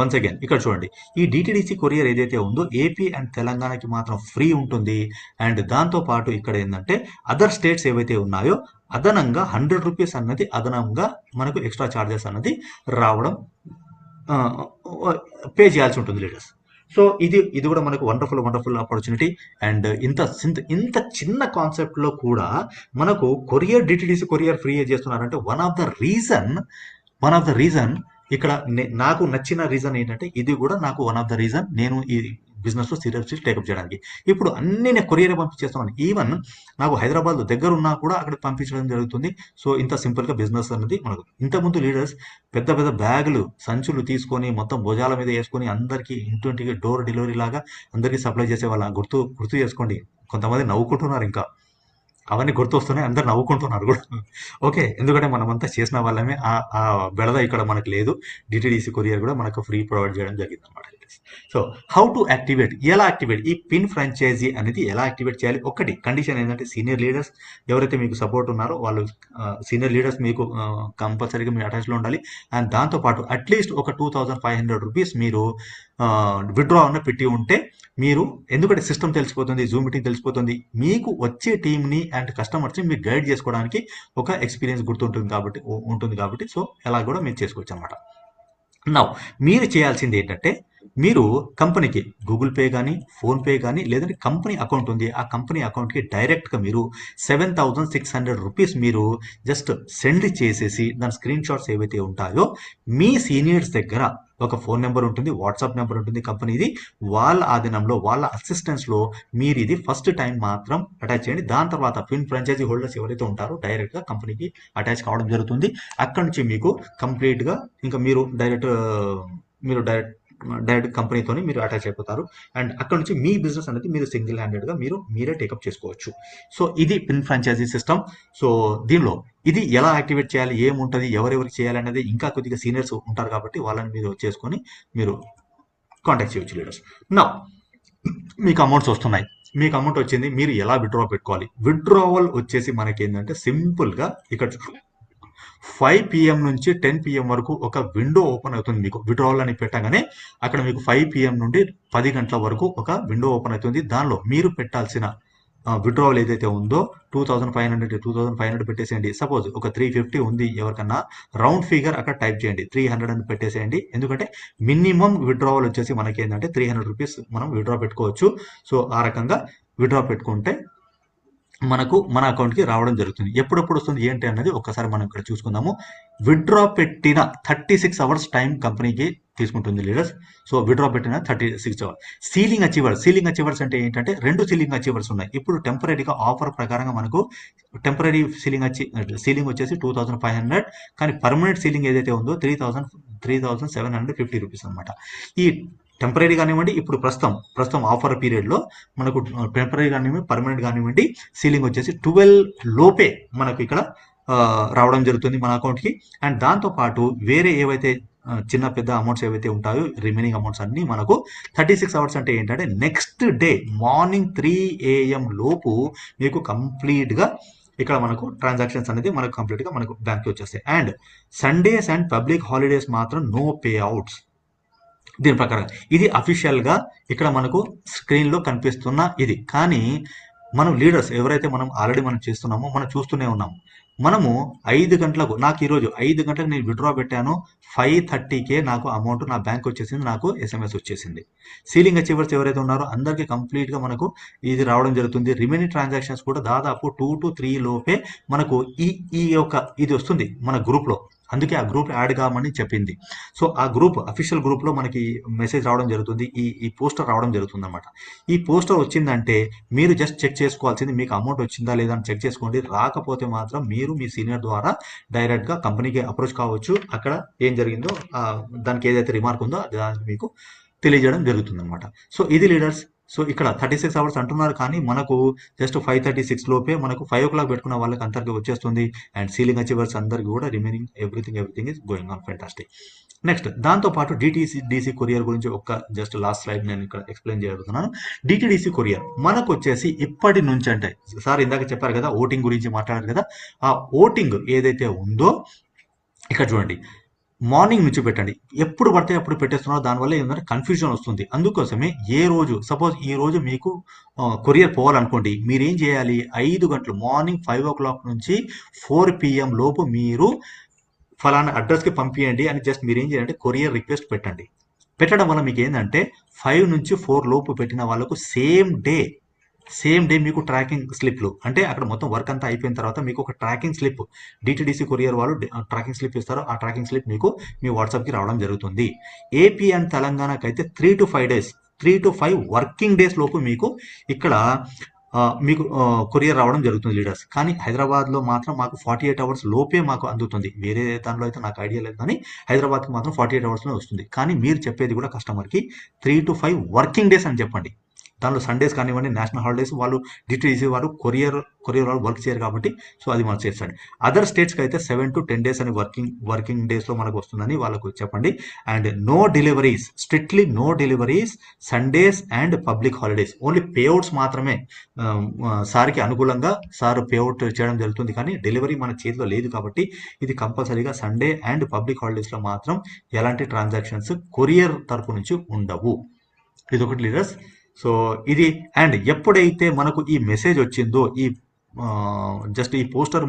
వన్స్ అగైన్ ఇక్కడ చూడండి, ఈ డిటిడిసి కొరియర్ ఏదైతే ఉందో ఏపీ అండ్ తెలంగాణకి మాత్రం ఫ్రీ ఉంటుంది. అండ్ దాంతోపాటు ఇక్కడ ఏంటంటే అదర్ స్టేట్స్ ఏవైతే ఉన్నాయో అదనంగా ₹100 అన్నది అదనంగా మనకు ఎక్స్ట్రా ఛార్జెస్ అన్నది రావడం పే చేయాల్సి ఉంటుంది లీడర్స్. సో ఇది కూడా మనకు వండర్ఫుల్ ఆపర్చునిటీ. అండ్ ఇంత చిన్న కాన్సెప్ట్లో కూడా మనకు డిటిడిసి కొరియర్ ఫ్రీ చేస్తున్నారంటే వన్ ఆఫ్ ద రీజన్ ఇక్కడ నాకు నచ్చిన రీజన్ ఏంటంటే, ఇది కూడా నాకు వన్ ఆఫ్ ద రీజన్ నేను ఈ బిజినెస్లో సీరియస్లీ టేకప్ చేయడానికి. ఇప్పుడు అన్ని నేను కొరియర్ పంపించేస్తున్నాను. ఈవెన్ నాకు హైదరాబాద్ దగ్గర ఉన్నా కూడా అక్కడ పంపించడం జరుగుతుంది. సో ఇంత సింపుల్గా బిజినెస్ అనేది మనకు. ఇంతకుముందు లీడర్స్ పెద్ద బ్యాగులు సంచులు తీసుకొని మొత్తం భుజాల మీద వేసుకొని అందరికీ ఇంటింటికి డోర్ డెలివరీ లాగా అందరికీ సప్లై చేసే వాళ్ళ గుర్తు చేసుకోండి. కొంతమంది నవ్వుకుంటున్నారు, ఇంకా అవన్నీ గుర్తొస్తున్నాయి, అందరు నవ్వుకుంటున్నారు కూడా. ఓకే, ఎందుకంటే మనమంతా చేసిన వాళ్ళమే. ఆ బెడద ఇక్కడ మనకు లేదు. డిటిడిసి కొరియర్ కూడా మనకు ఫ్రీ ప్రొవైడ్ చేయడం జరిగింది అనమాట. సో హౌ టు యాక్టివేట్, ఎలా యాక్టివేట్ ఈ పిన్ ఫ్రాంచైజీ అనేది ఎలా యాక్టివేట్ చేయాలి? ఒకటి కండిషన్ ఏంటంటే, సీనియర్ లీడర్స్ ఎవరైతే మీకు సపోర్ట్ ఉన్నారో వాళ్ళు సీనియర్ లీడర్స్ మీకు కంపల్సరీగా మీ అటాచ్లో ఉండాలి. అండ్ దాంతోపాటు అట్లీస్ట్ ఒక ₹2,500 మీరు విత్డ్రా అన్న పెట్టి ఉంటే మీరు, ఎందుకంటే సిస్టమ్ తెలిసిపోతుంది, జూమ్ మీటింగ్ తెలిసిపోతుంది, మీకు వచ్చే టీంని అండ్ కస్టమర్స్ని మీరు గైడ్ చేసుకోవడానికి ఒక ఎక్స్పీరియన్స్ ఉంటుంది కాబట్టి సో ఎలా కూడా మీరు చేసుకోవచ్చు అనమాట. నౌ మీరు చేయాల్సింది ఏంటంటే, మీరు కంపెనీకి గూగుల్ పే కానీ ఫోన్పే కానీ లేదంటే కంపెనీ అకౌంట్ ఉంది, ఆ కంపెనీ అకౌంట్కి డైరెక్ట్గా మీరు 7,600 రూపీస్ మీరు జస్ట్ సెండ్ చేసేసి దాని స్క్రీన్ షాట్స్ ఏవైతే ఉంటాయో మీ సీనియర్స్ దగ్గర ఒక ఫోన్ నెంబర్ ఉంటుంది, వాట్సాప్ నెంబర్ ఉంటుంది కంపెనీది, వాళ్ళ ఆధీనంలో వాళ్ళ అసిస్టెన్స్లో మీరు ఇది ఫస్ట్ టైం మాత్రం అటాచ్ చేయండి. దాని తర్వాత ఫ్రాంచైజీ హోల్డర్స్ ఎవరైతే ఉంటారో డైరెక్ట్గా కంపెనీకి అటాచ్ కావడం జరుగుతుంది. అక్కడి నుంచి మీకు కంప్లీట్గా ఇంకా మీరు డైరెక్ట్ కంపెనీతోని మీరు అటాచ్ అయిపోతారు. అండ్ అక్కడ నుంచి మీ బిజినెస్ అనేది మీరు సింగిల్ హ్యాండెడ్గా మీరే టేకప్ చేసుకోవచ్చు. సో ఇది పిన్ ఫ్రాంచైజీ సిస్టమ్. సో దీనిలో ఇది ఎలా యాక్టివేట్ చేయాలి, ఏముంటుంది, ఎవరెవరికి చేయాలి అనేది ఇంకా కొద్దిగా సీనియర్స్ ఉంటారు కాబట్టి వాళ్ళని మీరు చేసుకొని మీరు కాంటాక్ట్ చేయొచ్చు లీడర్స్. నా మీకు అమౌంట్స్ వస్తున్నాయి, మీకు అమౌంట్ వచ్చింది, మీరు ఎలా విత్డ్రా పెట్టుకోవాలి? విత్డ్రావల్ వచ్చేసి మనకి ఏంటంటే సింపుల్గా ఇక్కడ 5 PM నుంచి 10 PM వరకు ఒక విండో ఓపెన్ అవుతుంది. మీకు విత్డ్రావల్ అని పెట్టగానే అక్కడ మీకు 5 PM నుండి 10 గంటల వరకు ఒక విండో ఓపెన్ అవుతుంది. దానిలో మీరు పెట్టాల్సిన విత్డ్రావల్ ఏదైతే ఉందో 2,500 పెట్టేసేయండి. సపోజ్ ఒక 350 ఉంది ఎవరికన్నా, రౌండ్ ఫిగర్ అక్కడ టైప్ చేయండి, 300 అని పెట్టేసేయండి. ఎందుకంటే మినిమం విత్డ్రావల్ వచ్చేసి మనకి ఏంటంటే 300 రూపీస్ మనం విత్డ్రా పెట్టుకోవచ్చు. సో ఆ రకంగా విత్డ్రా పెట్టుకుంటే మనకు మన అకౌంట్కి రావడం జరుగుతుంది. ఎప్పుడెప్పుడు వస్తుంది ఏంటి అన్నది ఒక్కసారి మనం ఇక్కడ చూసుకుందాము. విత్డ్రా పెట్టిన 36 అవర్స్ టైం కంపెనీకి తీసుకుంటుంది లీడర్స్. సో విత్డ్రా పెట్టిన 36 అవర్స్. సీలింగ్ అచీవర్స్ అంటే ఏంటంటే 2 సీలింగ్ అచీవర్స్ ఉన్నాయి. ఇప్పుడు టెంపరీగా ఆఫర్ ప్రకారంగా మనకు టెంపరీ సీలింగ్ వచ్చేసి 2,500, కానీ పర్మనెంట్ సీలింగ్ ఏదైతే ఉందో 3,750 రూపీస్ అనమాట. ఈ టెంపరీ కానివ్వండి, ఇప్పుడు ప్రస్తుతం ఆఫర్ పీరియడ్లో మనకు టెంపరీ కానివ్వండి, పర్మనెంట్ కానివ్వండి, సీలింగ్ వచ్చేసి 12 లోపే మనకు ఇక్కడ రావడం జరుగుతుంది మన అకౌంట్కి. అండ్ దాంతోపాటు వేరే ఏవైతే చిన్న పెద్ద అమౌంట్స్ ఏవైతే ఉంటాయో రిమైనింగ్ అమౌంట్స్ అన్నీ మనకు 36 అవర్స్ అంటే ఏంటంటే నెక్స్ట్ డే మార్నింగ్ 3 AM లోపు మీకు కంప్లీట్గా ఇక్కడ మనకు ట్రాన్సాక్షన్స్ అనేది మనకు కంప్లీట్గా మనకు బ్యాంక్కి వచ్చేస్తాయి. And Sundays and public holidays మాత్రం నో పే అవుట్స్. దీని ప్రకారం ఇది అఫీషియల్గా ఇక్కడ మనకు స్క్రీన్లో కనిపిస్తున్న ఇది. కానీ మనం లీడర్స్ ఎవరైతే మనం ఆల్రెడీ మనం చేస్తున్నామో మనం చూస్తూనే ఉన్నాము. మనము 5 గంటలకు, నాకు ఈరోజు 5 గంటలకు నేను విత్డ్రా పెట్టాను, 5:30కే నాకు అమౌంట్ నా బ్యాంక్ వచ్చేసింది, నాకు SMS వచ్చేసింది. సీలింగ్ అచీవర్స్ ఎవరైతే ఉన్నారో అందరికీ కంప్లీట్గా మనకు ఇది రావడం జరుగుతుంది. రిమైనింగ్ ట్రాన్సాక్షన్స్ కూడా దాదాపు 2 to 3 లోపే మనకు ఈ యొక్క ఇది వస్తుంది మన గ్రూప్లో. అందుకే ఆ గ్రూప్ యాడ్ కామని చెప్పింది. సో ఆ గ్రూప్ అఫీషియల్ గ్రూప్లో మనకి మెసేజ్ రావడం జరుగుతుంది, ఈ పోస్టర్ రావడం జరుగుతుంది అనమాట. ఈ పోస్టర్ వచ్చిందంటే మీరు జస్ట్ చెక్ చేసుకోవాల్సింది మీకు అమౌంట్ వచ్చిందా లేదా అని చెక్ చేసుకోండి. రాకపోతే మాత్రం మీరు మీ సీనియర్ ద్వారా డైరెక్ట్గా కంపెనీకి అప్రోచ్ కావచ్చు. అక్కడ ఏం జరిగిందో దానికి ఏదైతే రిమార్క్ ఉందో దానికి మీకు తెలియజేయడం జరుగుతుంది అనమాట. సో ఇది లీడర్స్. సో ఇక్కడ 36 అవర్స్ అంటున్నారు, కానీ మనకు జస్ట్ 5:36 లోపే మనకు 5 o'clock పెట్టుకున్న వాళ్ళకి అందరికీ వచ్చేస్తుంది. అండ్ సీలింగ్ అచీవర్స్ అందరికీ కూడా remaining everything is going on fantastic. Next దాంతోపాటు డిసి కొరియర్ గురించి ఒక జస్ట్ లాస్ట్ స్లైడ్ నేను ఇక్కడ ఎక్స్ప్లెయిన్ చేయబోతున్నాను. డిటిడిసి కొరియర్ మనకు వచ్చేసి ఇప్పటి నుంచి అంటే సార్ ఇందాక చెప్పారు కదా ఓటింగ్ గురించి మాట్లాడారు కదా, ఆ ఓటింగ్ ఏదైతే ఉందో ఇక్కడ చూడండి, మార్నింగ్ నుంచి పెట్టండి. ఎప్పుడు పడితే అప్పుడు పెట్టేస్తున్నారో దానివల్ల ఏంటంటే కన్ఫ్యూజన్ వస్తుంది. అందుకోసమే ఏ రోజు సపోజ్ ఈ రోజు మీకు కొరియర్ పోవాలనుకోండి, మీరేం చేయాలి, 5 గంటలు మార్నింగ్ 5 o'clock నుంచి 4 PM లోపు మీరు ఫలానా అడ్రస్కి పంపించండి అని జస్ట్ మీరేం చేయాలంటే కొరియర్ రిక్వెస్ట్ పెట్టండి. పెట్టడం వల్ల మీకు ఏంటంటే 5 నుంచి 4 లోపు పెట్టిన వాళ్ళకు సేమ్ డే మీకు ట్రాకింగ్ స్లిప్లు, అంటే అక్కడ మొత్తం వర్క్ అంతా అయిపోయిన తర్వాత మీకు ఒక ట్రాకింగ్ స్లిప్ డిటిడిసి కొరియర్ వాళ్ళు ట్రాకింగ్ స్లిప్ ఇస్తారు. ఆ ట్రాకింగ్ స్లిప్ మీకు మీ వాట్సాప్కి రావడం జరుగుతుంది. ఏపీ అండ్ తెలంగాణకి అయితే 3 to 5 వర్కింగ్ డేస్ లోపు మీకు ఇక్కడ మీకు కొరియర్ రావడం జరుగుతుంది లీడర్స్. కానీ హైదరాబాద్లో మాత్రం మాకు 48 అవర్స్ లోపే మాకు అందుతుంది. వేరే దానిలో అయితే నాకు ఐడియా లేదు, కానీ హైదరాబాద్కి మాత్రం 48 అవర్స్లో వస్తుంది. కానీ మీరు చెప్పేది కూడా కస్టమర్కి 3 to 5 వర్కింగ్ డేస్ అని చెప్పండి. దానిలో సండేస్ కానివ్వండి, నేషనల్ హాలిడేస్ వాళ్ళు డిటిడిసి వారు కొరియర్ వాళ్ళు వర్క్ చేయరు కాబట్టి సో అది మనం చేస్తాడు. అదర్ స్టేట్స్కి అయితే 7 to 10 days అని వర్కింగ్ డేస్లో మనకు వస్తుందని వాళ్ళకు చెప్పండి. And no deliveries, strictly no deliveries Sundays and public holidays. Only payouts మాత్రమే సార్కి అనుకూలంగా సార్ పేఅవుట్ చేయడం జరుగుతుంది, కానీ డెలివరీ మన చేతిలో లేదు కాబట్టి ఇది కంపల్సరీగా సండే అండ్ పబ్లిక్ హాలిడేస్లో మాత్రం ఎలాంటి ట్రాన్సాక్షన్స్ కొరియర్ తరపు నుంచి ఉండవు. ఇది ఒకటి లీడర్స్. సో ఇది. అండ్ ఎప్పుడైతే మనకు ఈ మెసేజ్ వచ్చిందో, ఈ జస్ట్ ఈ పోస్టర్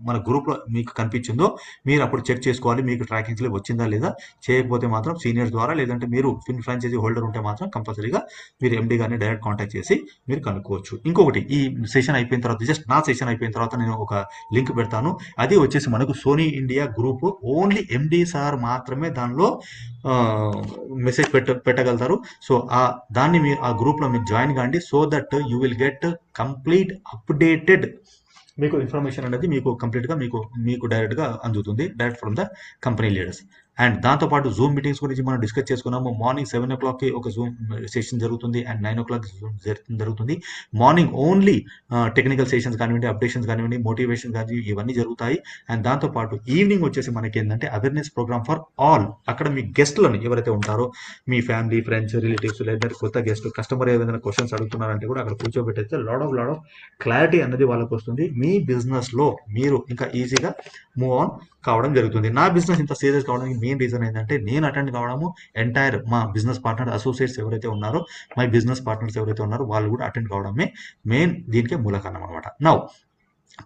మన గ్రూప్లో మీకు కనిపించిందో మీరు అప్పుడు చెక్ చేసుకోవాలి మీకు ట్రాకింగ్ స్లిప్ వచ్చిందా లేదా. చేయకపోతే మాత్రం సీనియర్స్ ద్వారా లేదంటే మీరు ఫిన్ ఫ్రాంచైజీ హోల్డర్ ఉంటే మాత్రం కంపల్సరీగా మీరు ఎండి గారిని డైరెక్ట్ కాంటాక్ట్ చేసి మీరు కనుక్కోవచ్చు. ఇంకొకటి, ఈ సెషన్ అయిపోయిన తర్వాత, జస్ట్ నా సెషన్ అయిపోయిన తర్వాత నేను ఒక లింక్ పెడతాను. అది వచ్చేసి మనకు Sony India group, only MD sir మాత్రమే దానిలో మెసేజ్ పెట్టగలుగుతారు. సో దాన్ని మీరు ఆ గ్రూప్లో మీరు జాయిన్ కాండి. So that you will get complete updated మీకు ఇన్ఫర్మేషన్ అనేది మీకు కంప్లీట్గా మీకు డైరెక్ట్గా అందుతుంది, direct from the company leaders. And దాంతోపాటు జూమ్ మీటింగ్స్ గురించి మనం డిస్కస్ చేసుకున్నాము. మార్నింగ్ 7 o'clockకి ఒక జూమ్ సెషన్ జరుగుతుంది అండ్ 9 o'clock జూమ్ జరుగుతుంది. మార్నింగ్ ఓన్లీ టెక్నికల్ సెషన్స్ కానివ్వండి, అప్డేషన్స్ కానివ్వండి, మోటివేషన్ కానీ ఇవన్నీ జరుగుతాయి. అండ్ దాంతోపాటు ఈవినింగ్ వచ్చేసి మనకి ఏంటంటే అవేర్నెస్ ప్రోగ్రామ్ ఫర్ ఆల్. అక్కడ మీ గెస్ట్లను ఎవరైతే ఉంటారో మీ ఫ్యామిలీ, ఫ్రెండ్స్, రిలేటివ్స్, లేదా కొత్త గెస్ట్, కస్టమర్ ఏదైనా క్వశ్చన్స్ అడుగుతున్నారంటే కూడా అక్కడ కూర్చోబెట్టేస్తే లాడ్ ఆఫ్ క్లారిటీ అనేది వాళ్ళకి వస్తుంది. మీ బిజినెస్లో మీరు ఇంకా ఈజీగా మూవ్ ఆన్ కావడం జరుగుతుంది. నా బిజినెస్ ఇంత సీరియస్ కావడానికి మెయిన్ రీజన్ ఏంటంటే నేను అటెండ్ కావడము, ఎంటైర్ మా బిజినెస్ పార్ట్నర్ అసోసియేట్స్ ఎవరైతే ఉన్నారో, మై బిజినెస్ పార్ట్నర్స్ ఎవరైతే ఉన్నారో వాళ్ళు కూడా అటెండ్ కావడమే మెయిన్ దీనికే మూల కారణం అనమాట. నౌ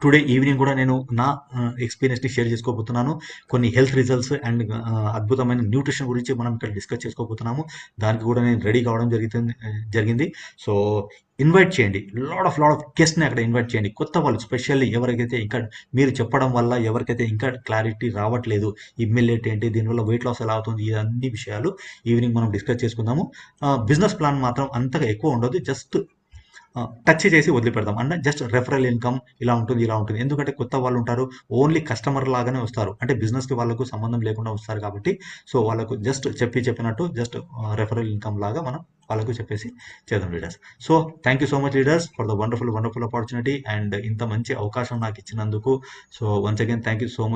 టుడే ఈవినింగ్ కూడా నేను నా ఎక్స్పీరియన్స్ని షేర్ చేసుకోబోతున్నాను. కొన్ని హెల్త్ రిజల్ట్స్ అండ్ అద్భుతమైన న్యూట్రిషన్ గురించి మనం ఇక్కడ డిస్కస్ చేసుకోబోతున్నాము. దానికి కూడా నేను రెడీ కావడం జరిగింది. సో ఇన్వైట్ చేయండి, లాడ్ ఆఫ్ గెస్ట్ని అక్కడ ఇన్వైట్ చేయండి. కొత్త వాళ్ళు స్పెషల్లీ ఎవరికైతే ఇంకా మీరు చెప్పడం వల్ల ఎవరికైతే ఇంకా క్లారిటీ రావట్లేదు, ఈ మిల్లెట్ ఏంటి, దీనివల్ల వెయిట్ లాస్ ఎలా అవుతుంది, ఈ అన్ని విషయాలు ఈవినింగ్ మనం డిస్కస్ చేసుకుందాము. బిజినెస్ ప్లాన్ మాత్రం అంతగా ఎక్కువ ఉండదు, జస్ట్ టచ్ చేసి వదిలిపెడదాం. అంటే జస్ట్ రెఫరల్ ఇన్కమ్ ఇలా ఉంటుంది ఇలా ఉంటుంది. ఎందుకంటే కొత్త వాళ్ళు ఉంటారు, ఓన్లీ కస్టమర్ లాగానే వస్తారు, అంటే బిజినెస్కి వాళ్ళకు సంబంధం లేకుండా వస్తారు కాబట్టి. సో వాళ్ళకు జస్ట్ చెప్పినట్టు జస్ట్ రెఫరల్ ఇన్కమ్ లాగా మనం వాళ్ళకు చెప్పేసి చేద్దాం leaders. So thank you so much leaders for the wonderful opportunity and ఇంత మంచి అవకాశం నాకు ఇచ్చినందుకు. So once again thank you so much.